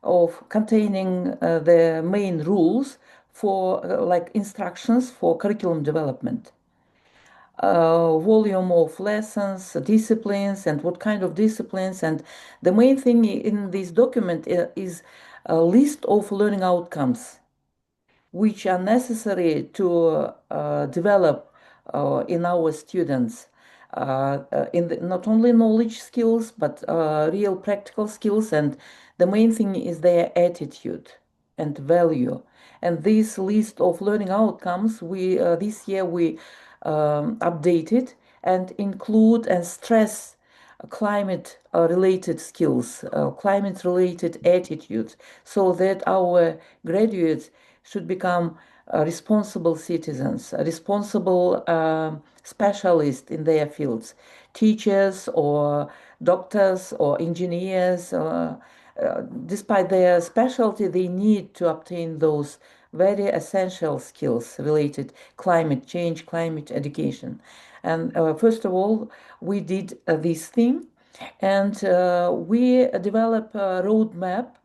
of containing the main rules for like instructions for curriculum development. Volume of lessons, disciplines, and what kind of disciplines. And the main thing in this document is a list of learning outcomes which are necessary to develop in our students not only knowledge skills but real practical skills, and the main thing is their attitude and value. And this list of learning outcomes we this year we updated and include and stress climate related skills, climate related attitudes, so that our graduates should become responsible citizens, responsible specialists in their fields, teachers or doctors or engineers. Despite their specialty, they need to obtain those very essential skills related climate change, climate education. And first of all, we did this thing, and we developed a roadmap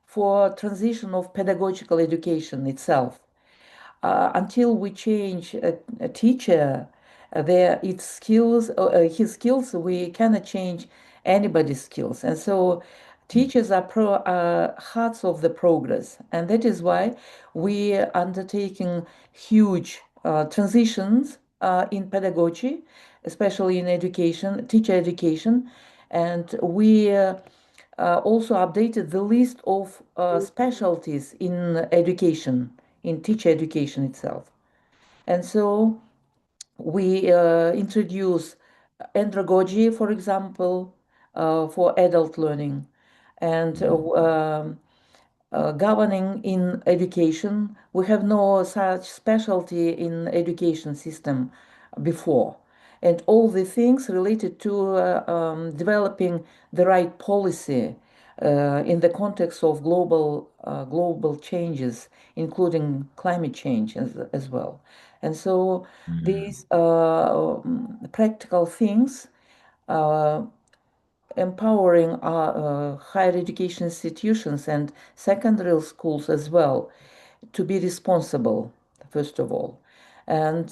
for transition of pedagogical education itself. Until we change a teacher, its skills, his skills, we cannot change anybody's skills. And so teachers are hearts of the progress. And that is why we are undertaking huge transitions in pedagogy, especially in education, teacher education. And we also updated the list of specialties in education, in teacher education itself. And so we introduce andragogy, for example, for adult learning, and governing in education. We have no such specialty in education system before. And all the things related to developing the right policy in the context of global changes, including climate change as well. And so these practical things empowering higher education institutions and secondary schools as well to be responsible, first of all. And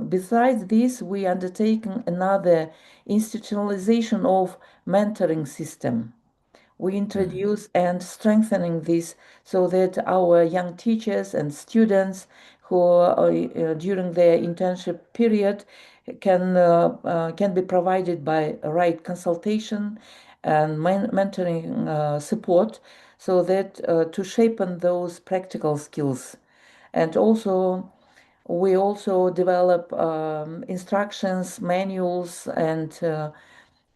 besides this, we undertaken another institutionalization of mentoring system. We introduce and strengthening this so that our young teachers and students who during their internship period can be provided by right consultation and mentoring support, so that to shapen those practical skills. And also we also develop instructions, manuals, and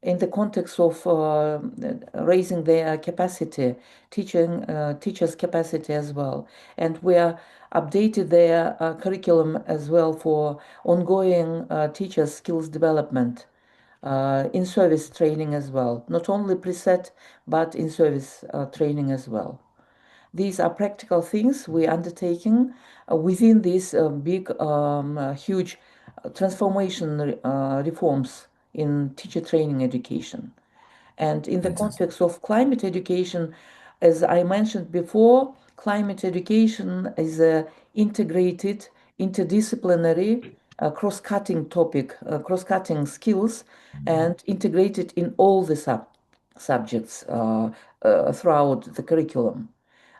in the context of raising their capacity, teachers' capacity as well. And we are updated their curriculum as well for ongoing teachers' skills development, in service training as well, not only preset, but in service training as well. These are practical things we're undertaking within these big, huge transformation reforms in teacher training education. And in the context of climate education, as I mentioned before, climate education is a integrated, interdisciplinary, cross-cutting topic, cross-cutting skills, and integrated in all the subjects throughout the curriculum,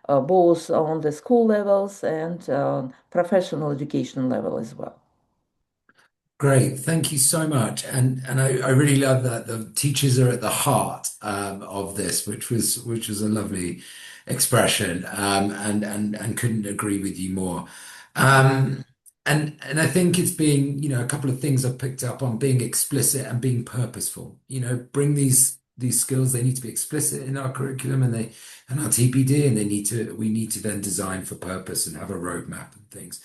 both on the school levels and professional education level as well. Great, thank you so much, and I really love that the teachers are at the heart of this, which was a lovely expression, and couldn't agree with you more. And I think it's been, a couple of things I've picked up on: being explicit and being purposeful. Bring these skills. They need to be explicit in our curriculum and our TPD, and we need to then design for purpose and have a roadmap and things.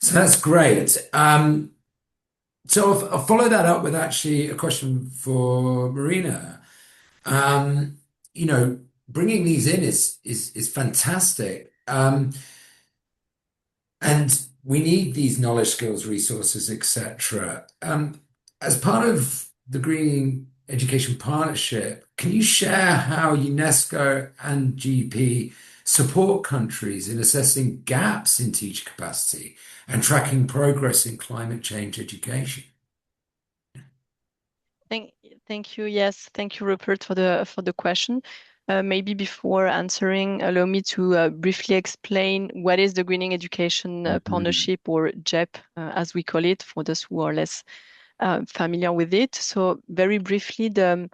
So that's great. So I'll follow that up with actually a question for Marina. Um, Bringing these in is fantastic. And we need these knowledge, skills, resources, etc. As part of the Green Education Partnership, can you share how UNESCO and GP support countries in assessing gaps in teacher capacity and tracking progress in climate change education? Thank you. Yes, thank you, Rupert, for the question. Maybe before answering, allow me to briefly explain what is the Greening Education Partnership, or GEP, as we call it, for those who are less familiar with it. So very briefly, the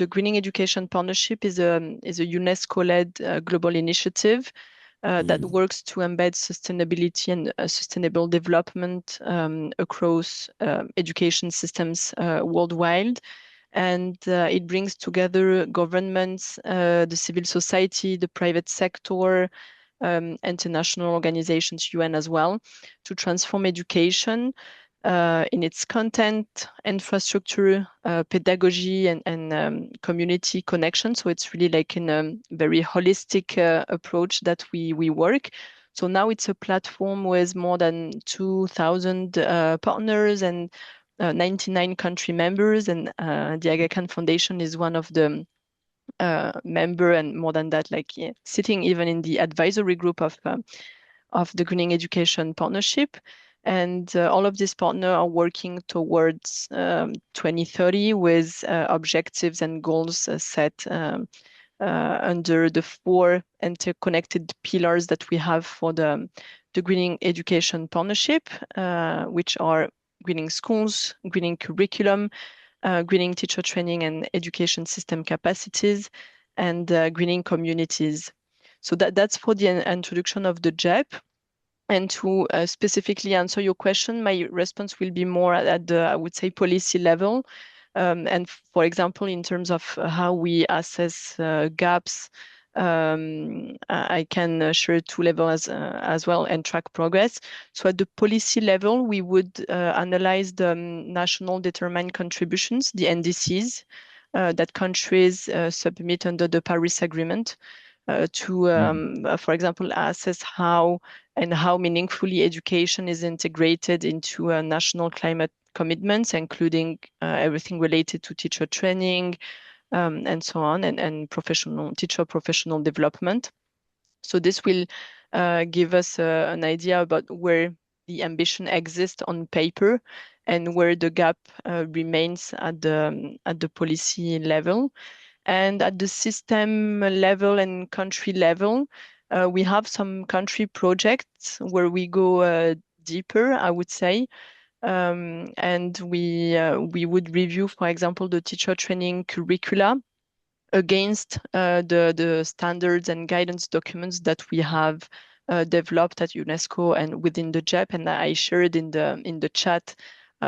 Greening Education Partnership is a UNESCO-led global initiative that works to embed sustainability and sustainable development across education systems worldwide. And it brings together governments, the civil society, the private sector, international organizations, UN as well, to transform education in its content, infrastructure, pedagogy, and community connection. So it's really like in a very holistic approach that we work. So now it's a platform with more than 2,000 partners and 99 country members, and the Aga Khan Foundation is one of the member, and more than that, sitting even in the advisory group of the Greening Education Partnership. And all of these partners are working towards 2030 with objectives and goals set under the 4 interconnected pillars that we have for the Greening Education Partnership, which are greening schools, greening curriculum, greening teacher training and education system capacities, and greening communities. So that's for the introduction of the GEP. And to specifically answer your question, my response will be more at the, I would say, policy level. And for example, in terms of how we assess gaps, I can share 2 levels as well and track progress. So at the policy level, we would analyze the national determined contributions, the NDCs, that countries submit under the Paris Agreement to, for example, assess how meaningfully education is integrated into national climate commitments, including everything related to teacher training, and so on, and teacher professional development. So this will give us an idea about where the ambition exists on paper and where the gap remains at the policy level. And at the system level and country level, we have some country projects where we go deeper, I would say. And we would review, for example, the teacher training curricula against the standards and guidance documents that we have developed at UNESCO and within the GEP. And I shared in the chat,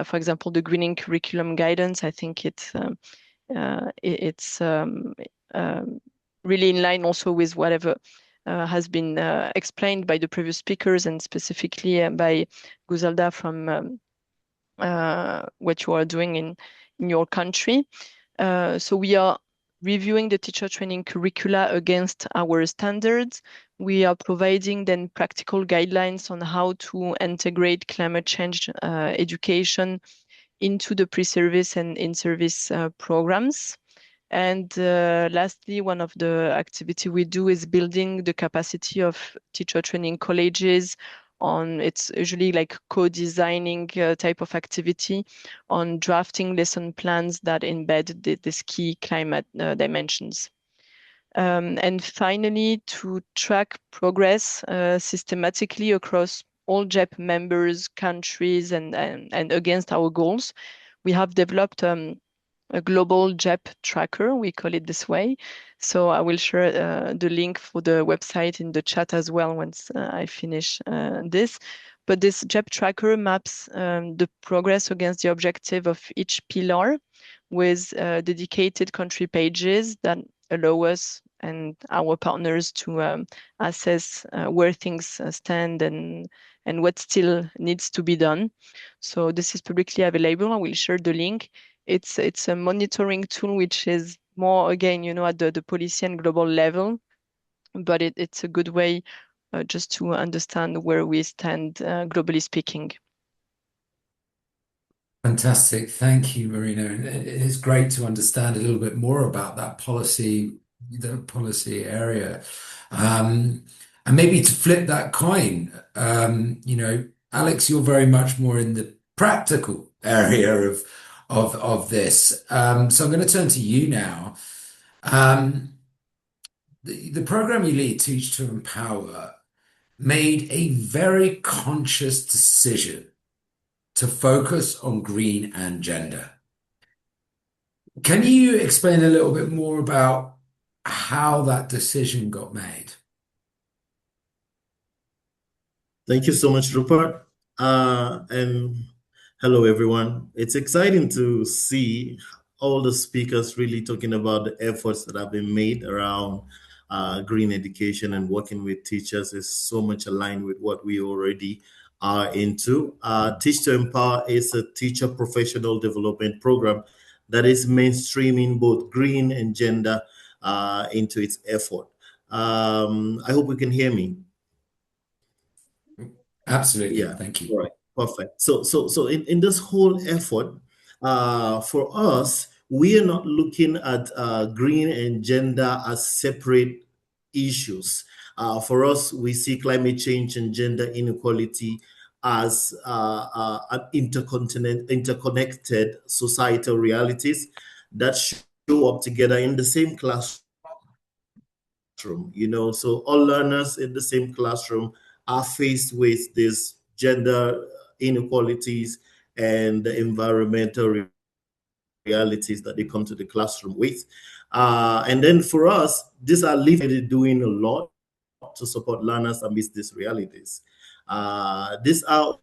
for example, the greening curriculum guidance. I think it's really in line also with whatever has been explained by the previous speakers, and specifically by Guzalda from what you are doing in your country. So we are reviewing the teacher training curricula against our standards. We are providing then practical guidelines on how to integrate climate change education into the pre-service and in-service programs. And lastly, one of the activity we do is building the capacity of teacher training colleges on, it's usually like co-designing type of activity on drafting lesson plans that embed this key climate dimensions. And finally, to track progress systematically across all GEP members, countries, and against our goals, we have developed a global JEP tracker. We call it this way. So I will share the link for the website in the chat as well once I finish this. But this JEP tracker maps the progress against the objective of each pillar with dedicated country pages that allow us and our partners to assess where things stand and what still needs to be done. So this is publicly available. I will share the link. It's a monitoring tool which is more, again, at the policy and global level, but it's a good way just to understand where we stand globally speaking. Fantastic. Thank you, Marina. And it is great to understand a little bit more about that policy, the policy area. And maybe to flip that coin, Alex, you're very much more in the practical area of this. So I'm going to turn to you now. The program you lead, Teach to Empower, made a very conscious decision to focus on green and gender. Can you explain a little bit more about how that decision got made? Thank you so much, Rupert. And hello, everyone. It's exciting to see all the speakers really talking about the efforts that have been made around green education, and working with teachers is so much aligned with what we already are into. Teach to Empower is a teacher professional development program that is mainstreaming both green and gender into its effort. I hope you can hear me. Absolutely. Yeah. Thank you. All right. Perfect. So in this whole effort, for us, we are not looking at green and gender as separate issues. For us, we see climate change and gender inequality as an interconnected societal realities that show up together in the same classroom. So all learners in the same classroom are faced with these gender inequalities and the environmental realities that they come to the classroom with. And then for us, these are literally doing a lot to support learners amidst these realities. These are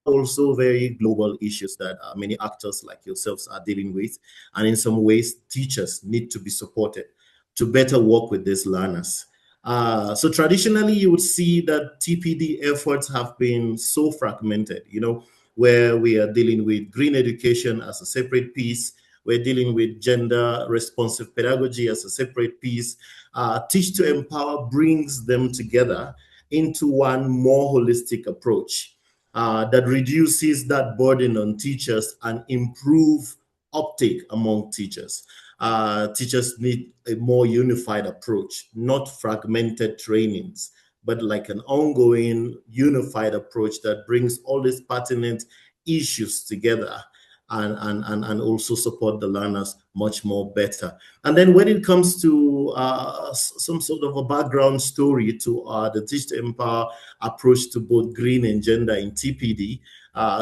also very global issues that many actors like yourselves are dealing with. And in some ways, teachers need to be supported to better work with these learners. So traditionally, you would see that TPD efforts have been so fragmented, where we are dealing with green education as a separate piece. We're dealing with gender responsive pedagogy as a separate piece. Teach to Empower brings them together into one more holistic approach that reduces that burden on teachers and improve uptake among teachers. Teachers need a more unified approach, not fragmented trainings, but like an ongoing unified approach that brings all these pertinent issues together and also support the learners much more better. And then when it comes to some sort of a background story to the Teach to Empower approach to both green and gender in TPD,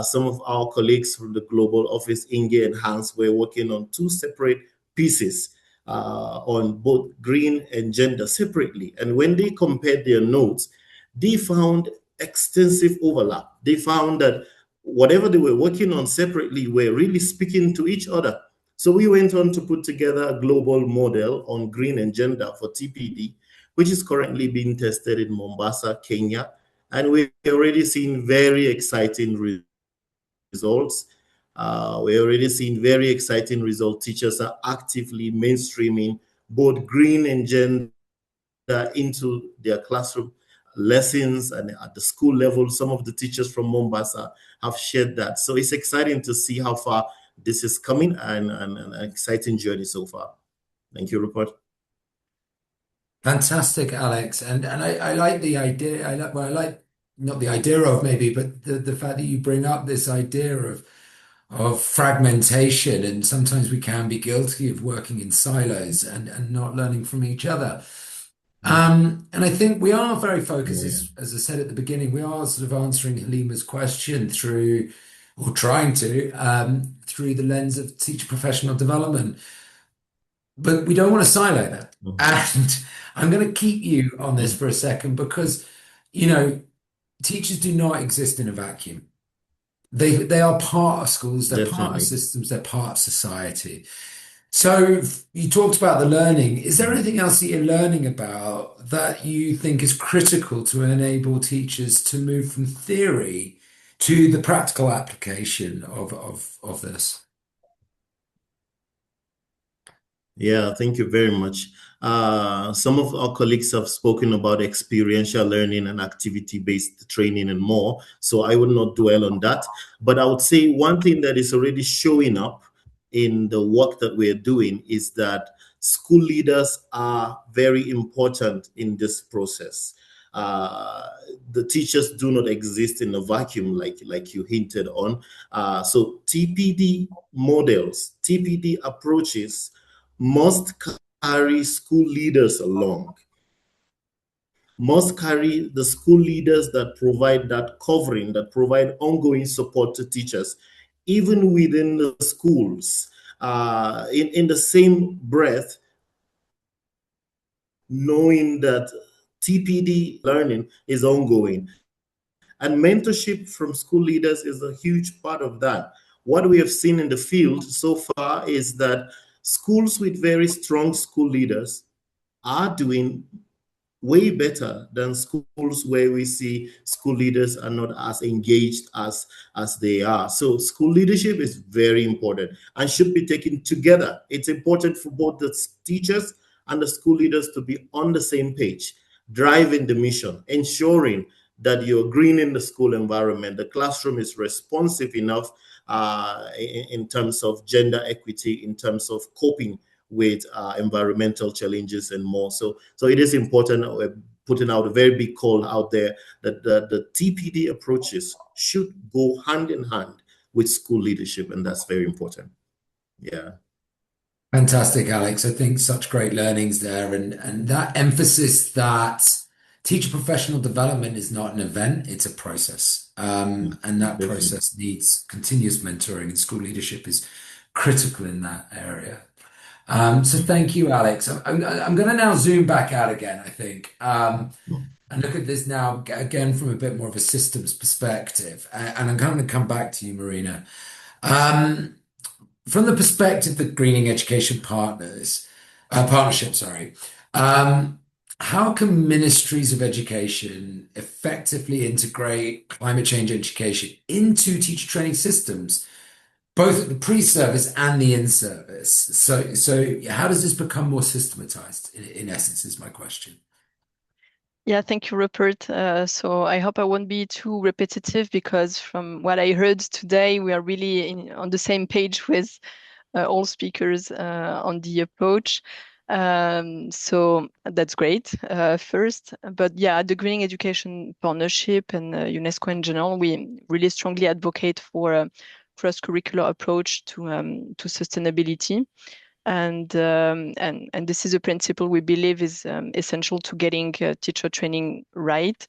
some of our colleagues from the global office, Inge and Hans, were working on two separate pieces on both green and gender separately. And when they compared their notes, they found extensive overlap. They found that whatever they were working on separately were really speaking to each other. So we went on to put together a global model on green and gender for TPD, which is currently being tested in Mombasa, Kenya. And we're already seeing very exciting results. We're already seeing very exciting results. Teachers are actively mainstreaming both green and gender into their classroom lessons, and at the school level, some of the teachers from Mombasa have shared that. So it's exciting to see how far this is coming, and an exciting journey so far. Thank you, Rupert. Fantastic, Alex. And I like the idea. I like not the idea of maybe, but the fact that you bring up this idea of fragmentation, and sometimes we can be guilty of working in silos and not learning from each other. And I think we are very focused, as I said at the beginning, we are sort of answering Halima's question through, or trying to, through the lens of teacher professional development. But we don't want to silo that. And I'm going to keep you on this for a second because, you know, teachers do not exist in a vacuum. They are part of schools, they're part of systems, they're part of society. So you talked about the learning. Is there anything else that you're learning about that you think is critical to enable teachers to move from theory to the practical application of this? Yeah, thank you very much. Some of our colleagues have spoken about experiential learning and activity-based training and more, so I will not dwell on that. But I would say one thing that is already showing up in the work that we're doing is that school leaders are very important in this process. The teachers do not exist in a vacuum like you hinted on. So TPD models, TPD approaches must carry school leaders along, must carry the school leaders that provide that covering, that provide ongoing support to teachers, even within the schools. In the same breath, knowing that TPD learning is ongoing. And mentorship from school leaders is a huge part of that. What we have seen in the field so far is that schools with very strong school leaders are doing way better than schools where we see school leaders are not as engaged as they are. So school leadership is very important and should be taken together. It's important for both the teachers and the school leaders to be on the same page, driving the mission, ensuring that you're greening the school environment. The classroom is responsive enough in terms of gender equity, in terms of coping with environmental challenges and more. So it is important. We're putting out a very big call out there that the TPD approaches should go hand in hand with school leadership, and that's very important. Yeah. Fantastic, Alex. I think such great learnings there, and that emphasis that teacher professional development is not an event, it's a process. And that process needs continuous mentoring, and school leadership is critical in that area. So thank you, Alex. I'm going to now zoom back out again, I think, and look at this now again from a bit more of a systems perspective. And I'm going to come back to you, Marina. From the perspective of the Greening Education Partnership, sorry, how can ministries of education effectively integrate climate change education into teacher training systems, both at the pre-service and the in-service? So how does this become more systematized, in essence, is my question. Yeah, thank you, Rupert. So I hope I won't be too repetitive because from what I heard today, we are really on the same page with all speakers on the approach. So that's great, first. But yeah, the Greening Education Partnership and UNESCO in general, we really strongly advocate for a cross-curricular approach to sustainability. And this is a principle we believe is essential to getting teacher training right.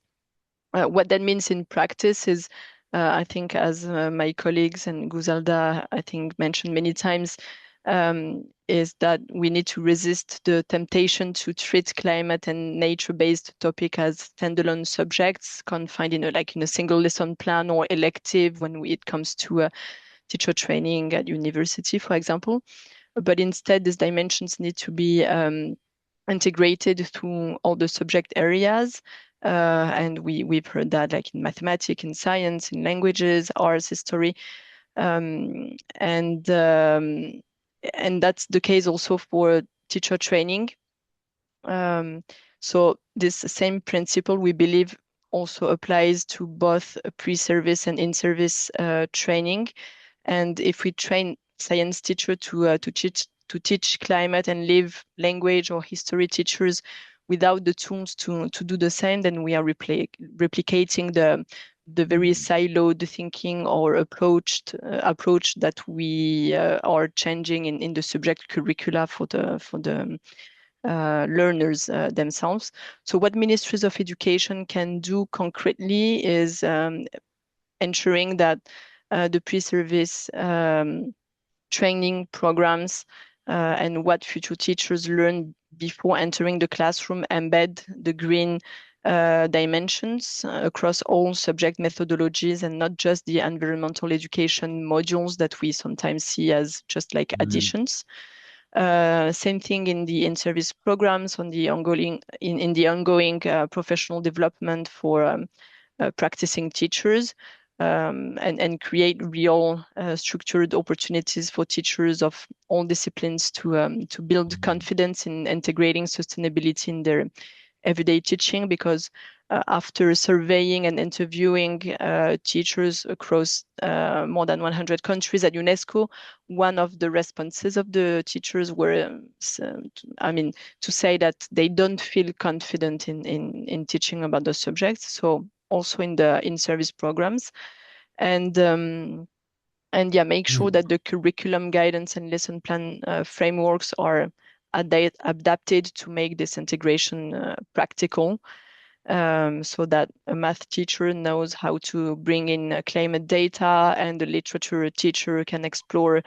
What that means in practice is, I think, as my colleagues and Guzalda, I think, mentioned many times, is that we need to resist the temptation to treat climate and nature-based topic as standalone subjects confined in a single lesson plan or elective when it comes to teacher training at university, for example. But instead, these dimensions need to be integrated through all the subject areas. And we've heard that like in mathematics, in science, in languages, arts, history. And that's the case also for teacher training. So this same principle, we believe, also applies to both pre-service and in-service training. And if we train science teacher to teach climate and live language or history teachers without the tools to do the same, then we are replicating the very siloed thinking or approach that we are changing in the subject curricula for the learners themselves. So what ministries of education can do concretely is ensuring that the pre-service training programs and what future teachers learn before entering the classroom embed the green dimensions across all subject methodologies and not just the environmental education modules that we sometimes see as just like additions. Same thing in the in-service programs on the ongoing professional development for practicing teachers. And create real structured opportunities for teachers of all disciplines to build confidence in integrating sustainability in their everyday teaching, because after surveying and interviewing teachers across more than 100 countries at UNESCO, one of the responses of the teachers were, to say that they don't feel confident in teaching about the subjects. So also in the in-service programs, and make sure that the curriculum guidance and lesson plan frameworks are adapted to make this integration practical, so that a math teacher knows how to bring in climate data and the literature teacher can explore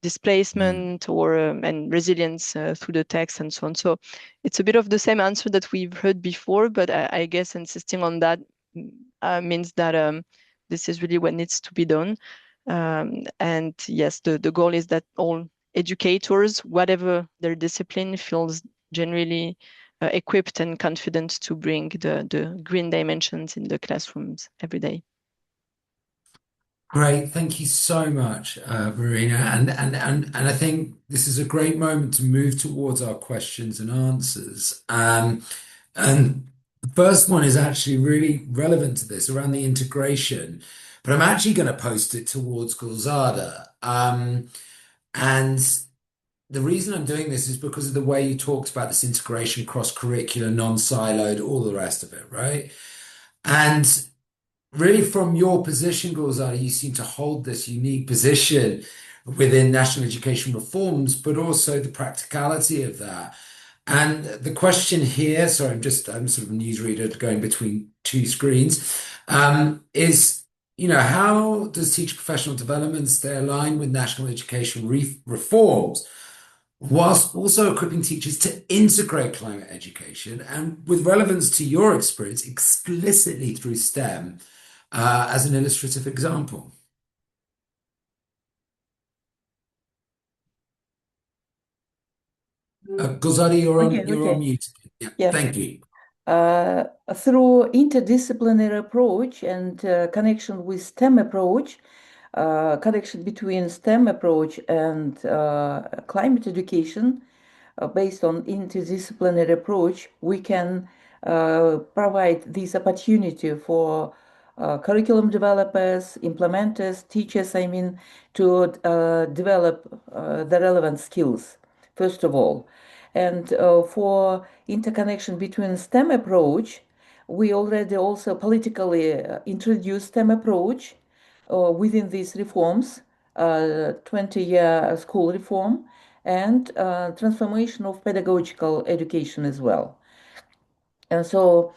displacement and resilience through the text and so on. So it's a bit of the same answer that we've heard before, but I guess insisting on that means that this is really what needs to be done. And yes, the goal is that all educators, whatever their discipline, feels generally equipped and confident to bring the green dimensions in the classrooms every day. Great, thank you so much, Marina. And I think this is a great moment to move towards our questions and answers. And the first one is actually really relevant to this around the integration, but I'm actually going to post it towards Gulzada. And the reason I'm doing this is because of the way you talked about this integration, cross-curricular, non-siloed, all the rest of it, right? And really, from your position, Gulzada, you seem to hold this unique position within national education reforms, but also the practicality of that. And the question here, sorry, I'm sort of a newsreader going between two screens, is, how does teacher professional development stay aligned with national education reforms, whilst also equipping teachers to integrate climate education and with relevance to your experience explicitly through STEM? As an illustrative example. Gulzada, you're on mute. Yeah, thank you. Through interdisciplinary approach and connection with STEM approach, connection between STEM approach and climate education, based on interdisciplinary approach, we can provide this opportunity for curriculum developers, implementers, teachers, to develop the relevant skills, first of all. And for interconnection between STEM approach, we already also politically introduced STEM approach within these reforms, 20-year school reform, and transformation of pedagogical education as well. And so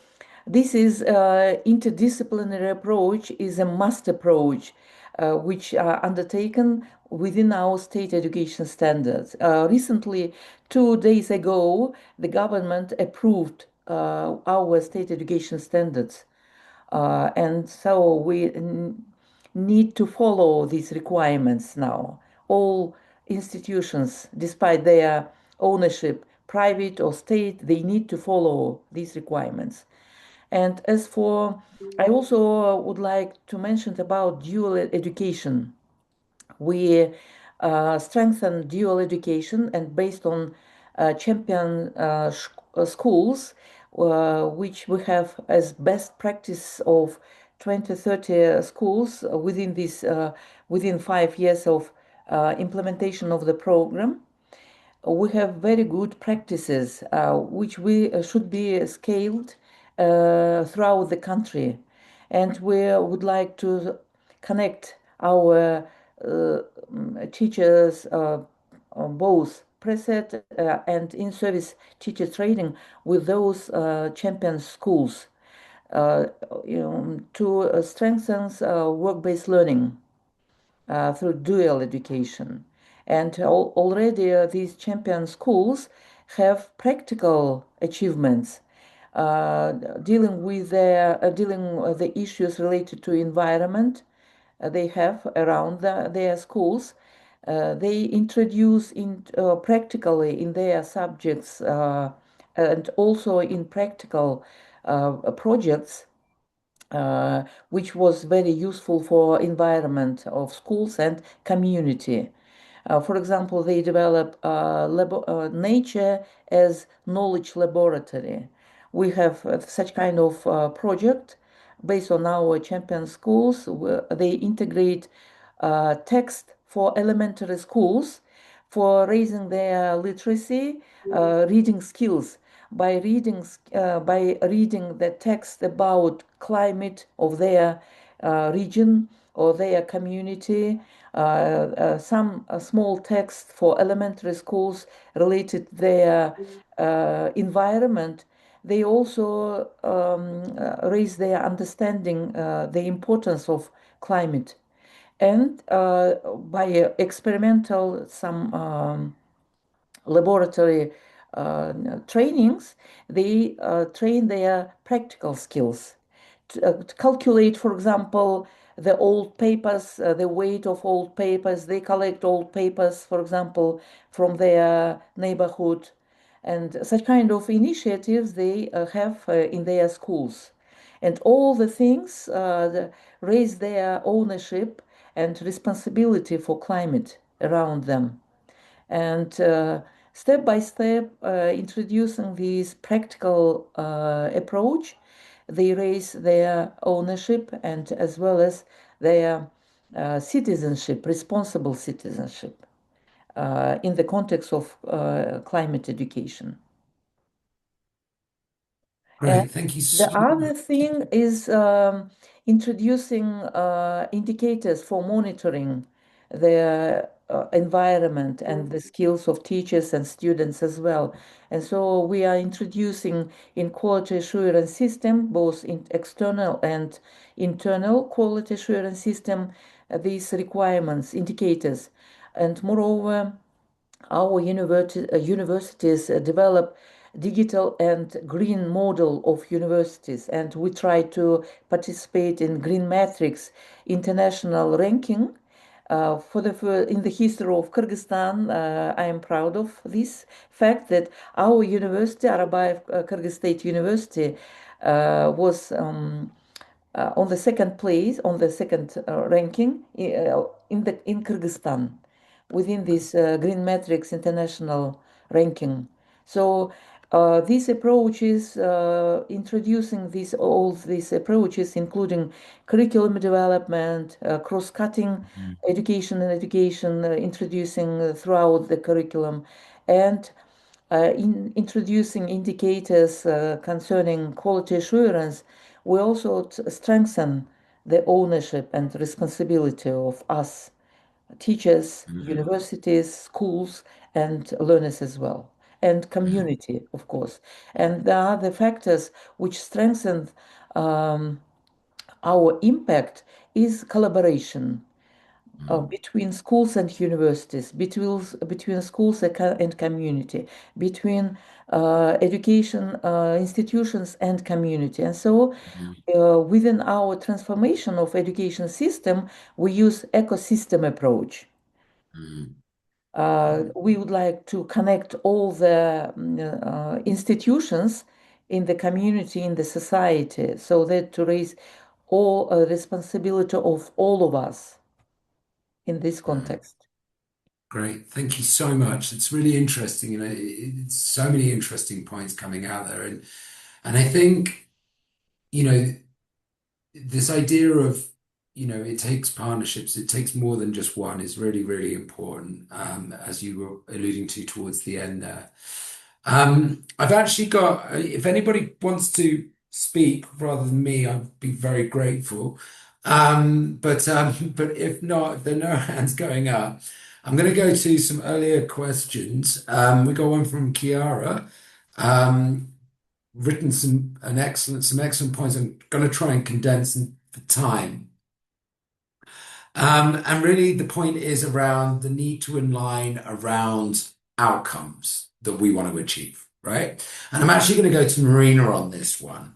this is interdisciplinary approach is a must approach, which are undertaken within our state education standards. Recently, 2 days ago, the government approved our state education standards. And so we need to follow these requirements now. All institutions, despite their ownership, private or state, they need to follow these requirements. And as for, I also would like to mention about dual education. We strengthen dual education, and based on champion schools, which we have as best practice of 2030 schools within 5 years of implementation of the program. We have very good practices which we should be scaled throughout the country, and we would like to connect our teachers, both preset and in-service teacher training, with those champion schools to strengthen work-based learning through dual education. And already these champion schools have practical achievements dealing with the issues related to environment they have around their schools. They introduce practically in their subjects and also in practical projects, which was very useful for environment of schools and community. For example, they develop nature as knowledge laboratory. We have such kind of project based on our champion schools. They integrate text for elementary schools for raising their literacy, reading skills by reading the text about climate of their region or their community, some small text for elementary schools related to their environment. They also raise their understanding the importance of climate, and by experimental some laboratory trainings, they train their practical skills to calculate, for example, the old papers, the weight of old papers. They collect old papers, for example, from their neighborhood, and such kind of initiatives they have in their schools. And all the things raise their ownership and responsibility for climate around them. And step by step, introducing this practical approach, they raise their ownership and as well as their citizenship, responsible citizenship in the context of climate education. And Great, thank you the so other much. thing is introducing indicators for monitoring the environment and the skills of teachers and students as well. And so we are introducing in quality assurance system, both in external and internal quality assurance system, these requirements, indicators. And moreover, our universities develop digital and green model of universities, and we try to participate in Green Matrix international ranking. In the history of Kyrgyzstan, I am proud of this fact that our university, Arabaev Kyrgyz State University, was on the second place, on the second ranking in Kyrgyzstan within this Green Matrix international ranking. So these approaches, introducing all these approaches, including curriculum development, cross-cutting education and education, introducing throughout the curriculum, and in introducing indicators concerning quality assurance, we also strengthen the ownership and responsibility of us teachers, universities, schools, and learners as well, and community, of course. And there are the factors which strengthen our impact is collaboration between schools and universities, between schools and community, between education institutions and community. And so within our transformation of education system, we use ecosystem approach. We would like to connect all the institutions in the community, in the society, so that to raise all responsibility of all of us in this context. Great, thank you so much. It's really interesting, it's so many interesting points coming out there, and I think, you know, this idea of, it takes partnerships, it takes more than just one is really, really important, as you were alluding to towards the end there. I've actually got, if anybody wants to speak rather than me, I'd be very grateful. But if not, if there are no hands going up, I'm going to go to some earlier questions. We got one from Kiara. Written some excellent points. I'm going to try and condense them for time. And really the point is around the need to align around outcomes that we want to achieve, right? And I'm actually going to go to Marina on this one.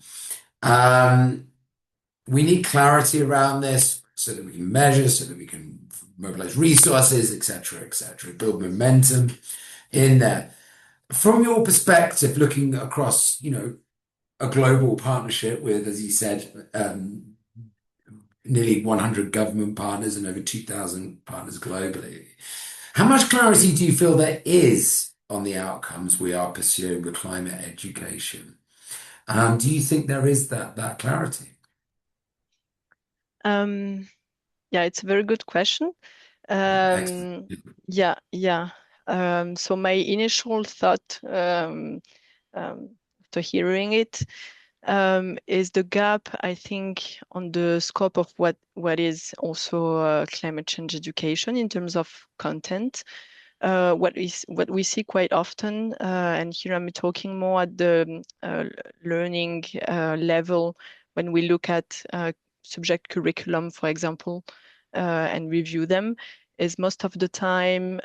We need clarity around this so that we can measure, so that we can mobilize resources, et cetera, build momentum in there. From your perspective, looking across, a global partnership with, as you said, nearly 100 government partners and over 2,000 partners globally, how much clarity do you feel there is on the outcomes we are pursuing with climate education? Do you think there is that clarity? Yeah, it's a very good question. Excellent. Yeah. So my initial thought after hearing it is the gap, I think, on the scope of what is also climate change education in terms of content. What we see quite often, and here I'm talking more at the learning level when we look at subject curriculum, for example, and review them, is most of the time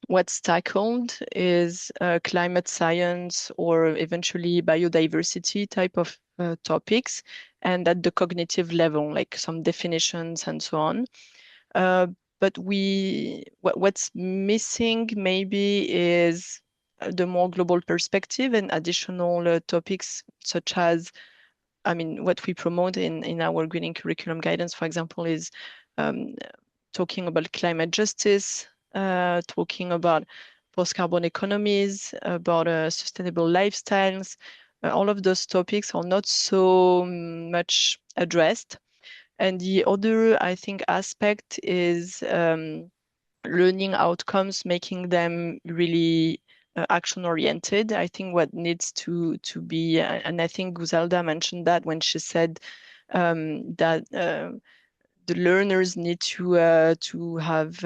what's tackled is climate science or eventually biodiversity type of topics, and at the cognitive level, like some definitions and so on. But what's missing maybe is the more global perspective and additional topics such as, what we promote in our greening curriculum guidance, for example, is talking about climate justice, talking about post-carbon economies, about sustainable lifestyles. All of those topics are not so much addressed. And the other, I think, aspect is learning outcomes, making them really action-oriented. I think what needs to be, and I think Guzalda mentioned that when she said that the learners need to have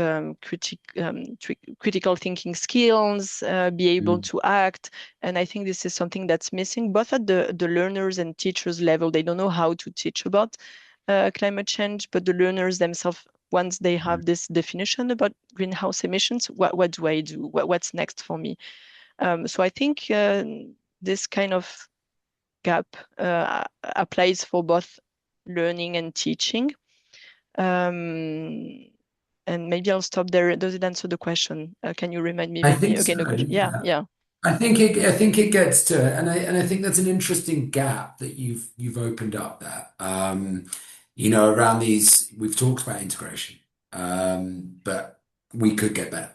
critical thinking skills, be able to act. And I think this is something that's missing, both at the learners and teachers level. They don't know how to teach about climate change, but the learners themselves, once they have this definition about greenhouse emissions, what do I do? What's next for me? So I think this kind of gap applies for both learning and teaching. And maybe I'll stop there. Does it answer the question? Can you remind me I maybe think again the so. question? Yeah. I think it gets to it, and I think that's an interesting gap that you've opened up there. Around these, we've talked about integration, but we could get better.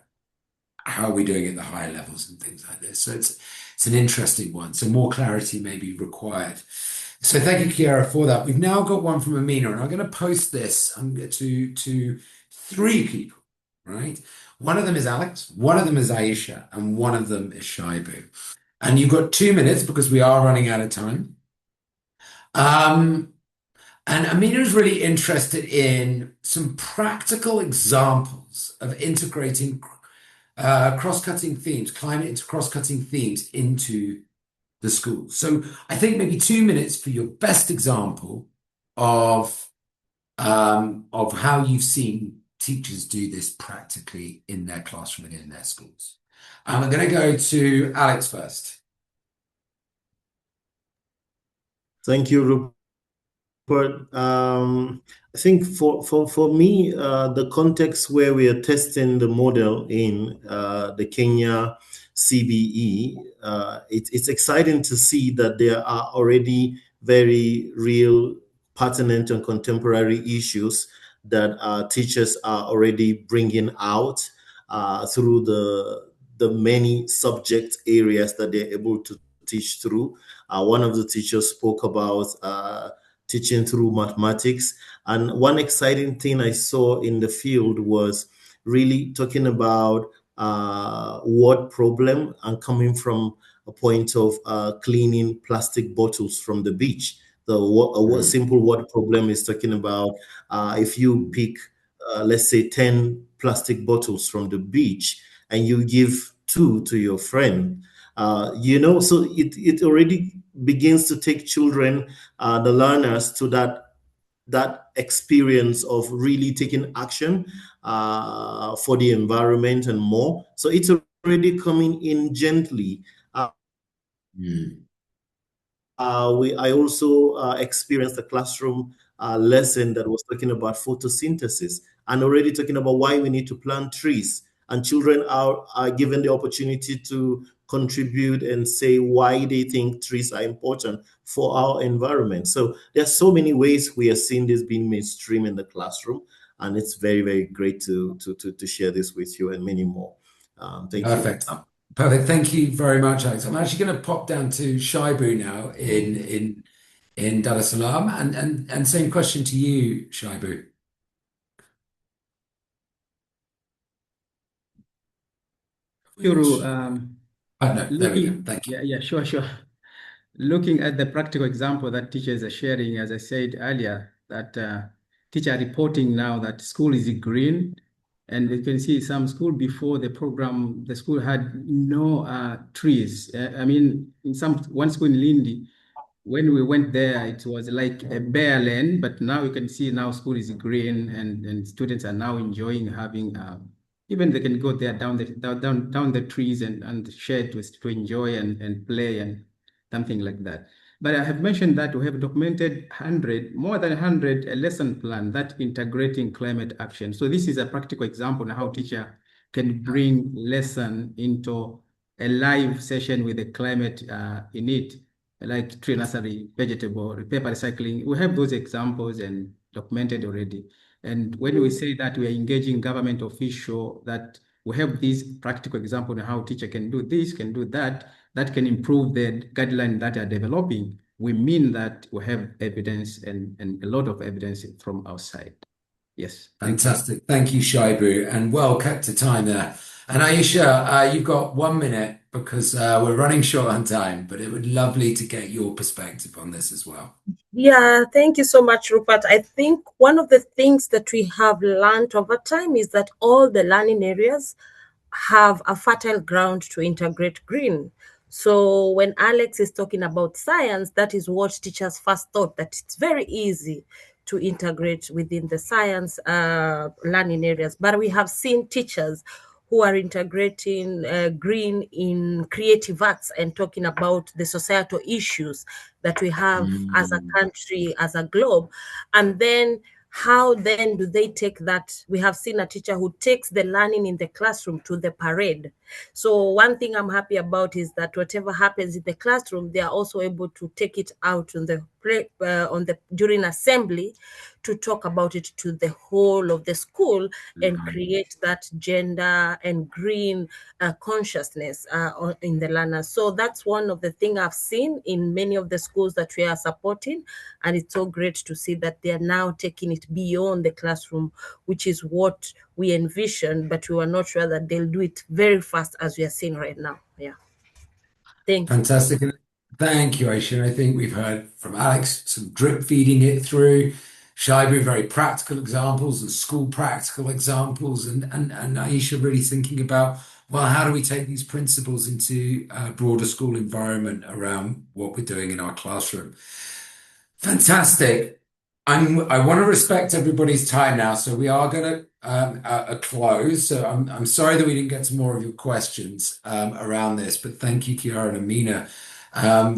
How are we doing at the higher levels and things like this? So it's an interesting one. So more clarity may be required. So thank you, Kiara, for that. We've now got one from Amina, and I'm going to post this to three people, right? One of them is Alex, one of them is Aisha, and one of them is Shaibu. And you've got 2 minutes because we are running out of time. And Amina is really interested in some practical examples of integrating cross-cutting themes, cross-cutting themes into the school. So I think maybe 2 minutes for your best example of how you've seen teachers do this practically in their classroom and in their schools. I'm going to go to Alex first. Thank you, Rupert. I think for me, the context where we are testing the model in the Kenya CBE, it's exciting to see that there are already very real pertinent and contemporary issues that teachers are already bringing out through the many subject areas that they're able to teach through. One of the teachers spoke about teaching through mathematics. And one exciting thing I saw in the field was really talking about word problem and coming from a point of cleaning plastic bottles from the beach. A simple word problem is talking about if you pick, let's say, 10 plastic bottles from the beach and you give 2 to your friend, so it already begins to take children, the learners, to that experience of really taking action for the environment and more. So it's already coming in gently. I also experienced a classroom lesson that was talking about photosynthesis and already talking about why we need to plant trees. And children are given the opportunity to contribute and say why they think trees are important for our environment. So there's so many ways we are seeing this being mainstream in the classroom, and it's very, very great to share this with you and many more. Thank you. Perfect. Perfect. Thank you very much, Alex. I'm actually going to pop down to Shaibu now in Dar es Salaam, and same question to you, Shaibu. Guru, No, there we go. Thank you. Yeah, sure. Looking at the practical example that teachers are sharing, as I said earlier, that teacher reporting now that school is green, and you can see some school before the program, the school had no trees. I mean, in one school in Lindi, when we went there, it was like a bare land, but now you can see now school is green, and students are now enjoying having even they can go there down the trees and share to enjoy and play and something like that. But I have mentioned that we have documented more than 100 a lesson plan that integrating climate action. So this is a practical example of how teacher can bring lesson into a live session with the climate in it, like tree nursery, vegetable, paper recycling. We have those examples and documented already. And when we say that we are engaging government official, that we have these practical example of how teacher can do this, can do that can improve the guidelines that are developing, we mean that we have evidence and a lot of evidence from outside. Yes. Fantastic. Thank you, Shaibu, and well kept to time there. And Aisha, you've got 1 minute because we're running short on time, but it would be lovely to get your perspective on this as well. Yeah, thank you so much, Rupert. I think one of the things that we have learned over time is that all the learning areas have a fertile ground to integrate green. So when Alex is talking about science, that is what teachers first thought, that it's very easy to integrate within the science learning areas. But we have seen teachers who are integrating green in creative arts and talking about the societal issues that we have as a country, as a globe. And then how then do they take that? We have seen a teacher who takes the learning in the classroom to the parade. So one thing I'm happy about is that whatever happens in the classroom, they are also able to take it out on the during assembly to talk about it to the whole of the school and create that gender and green consciousness in the learners. So that's one of the things I've seen in many of the schools that we are supporting. And it's so great to see that they are now taking it beyond the classroom, which is what we envisioned, but we were not sure that they'll do it very fast as we are seeing right now. Yeah. Thank you. Fantastic. Thank you, Aisha. I think we've heard from Alex some drip feeding it through, Shaibu, very practical examples and school practical examples, and Aisha really thinking about, well, how do we take these principles into a broader school environment around what we're doing in our classroom? Fantastic. I want to respect everybody's time now, so we are going to close. So I'm sorry that we didn't get to more of your questions around this, but thank you, Kiara and Amina,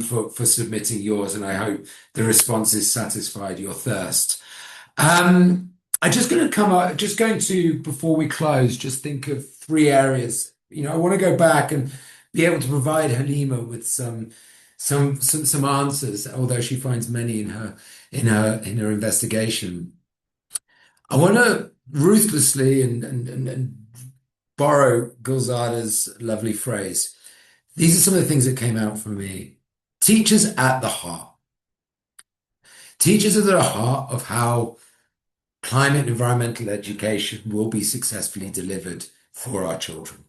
for submitting yours, and I hope the responses satisfied your thirst. I'm just going to, before we close, just think of 3 areas. I want to go back and be able to provide Halima with some answers, although she finds many in her investigation. I want to ruthlessly and borrow Gulzada's lovely phrase. These are some of the things that came out for me. Teachers at the heart. Teachers are at the heart of how climate and environmental education will be successfully delivered for our children.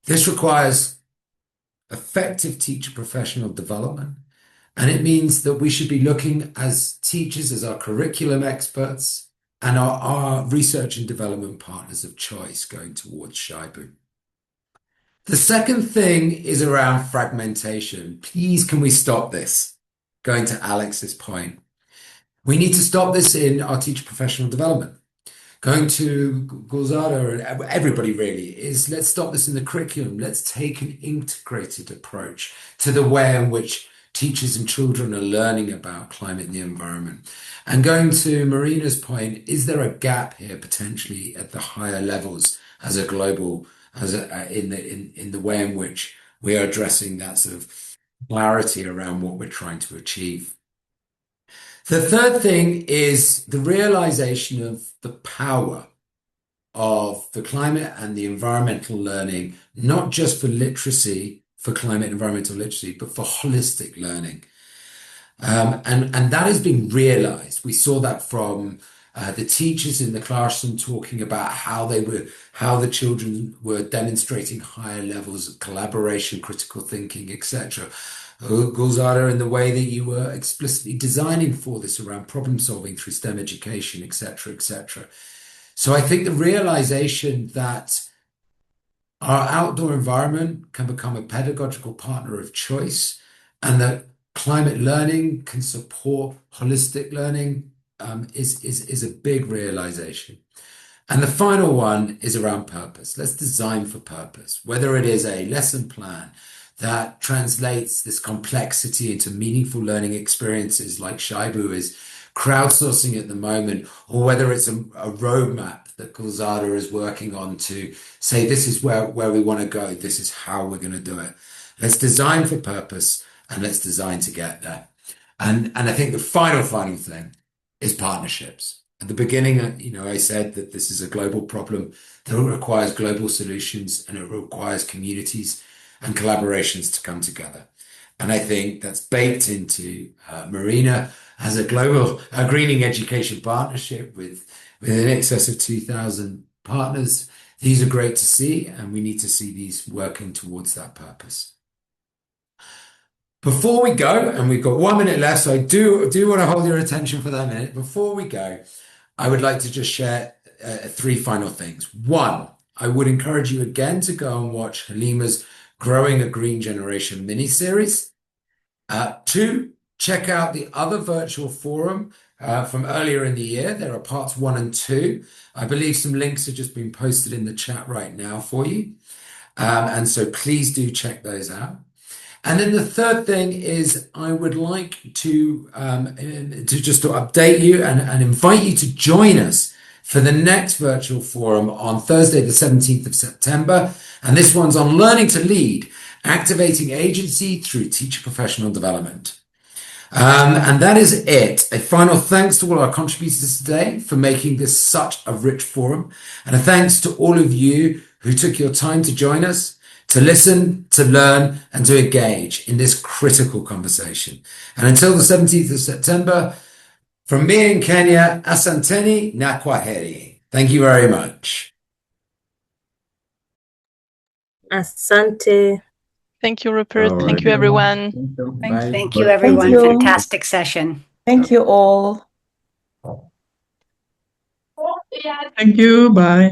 This requires effective teacher professional development, and it means that we should be looking as teachers as our curriculum experts and our research and development partners of choice going towards Shaibu. The second thing is around fragmentation. Please, can we stop this? Going to Alex's point. We need to stop this in our teacher professional development. Going to Gulzada and everybody really is, let's stop this in the curriculum. Let's take an integrated approach to the way in which teachers and children are learning about climate and the environment. And going to Marina's point, is there a gap here potentially at the higher levels as a global, in the way in which we are addressing that sort of clarity around what we're trying to achieve? The third thing is the realization of the power of the climate and the environmental learning, not just for literacy, for climate and environmental literacy, but for holistic learning. And that has been realized. We saw that from the teachers in the classroom talking about how the children were demonstrating higher levels of collaboration, critical thinking, etc. Gulzada, in the way that you were explicitly designing for this around problem solving through STEM education, etc., etc. So I think the realization that our outdoor environment can become a pedagogical partner of choice, and that climate learning can support holistic learning is a big realization. And the final one is around purpose. Let's design for purpose, whether it is a lesson plan that translates this complexity into meaningful learning experiences like Shaibu is crowdsourcing at the moment, or whether it's a roadmap that Gulzada is working on to say, this is where we want to go, this is how we're going to do it. Let's design for purpose and let's design to get there. And I think the final thing is partnerships. At the beginning, I said that this is a global problem that requires global solutions, and it requires communities and collaborations to come together. And I think that's baked into Marina as a global greening education partnership with in excess of 2,000 partners. These are great to see, and we need to see these working towards that purpose. Before we go, and we've got 1 minute left, so I do want to hold your attention for that minute. Before we go, I would like to just share 3 final things. 1, I would encourage you again to go and watch Halima's Growing a Green Generation mini-series. 2, check out the other virtual forum from earlier in the year. There are parts 1 and 2. I believe some links have just been posted in the chat right now for you. And so please do check those out. And then the third thing is I would like to just to update you and invite you to join us for the next virtual forum on Thursday, the 17th of September. And this one's on learning to lead, activating agency through teacher professional development. And that is it. A final thanks to all our contributors today for making this such a rich forum. And a thanks to all of you who took your time to join us, to listen, to learn, and to engage in this critical conversation. And until the 17th of September, from me in Kenya, asanteni na kwaheri. Thank you very much. Asante. Thank you, Rupert. All Thank right. you, everyone. Thank you, everyone. Thank you. Fantastic session. Thank you all. Thank you. Bye.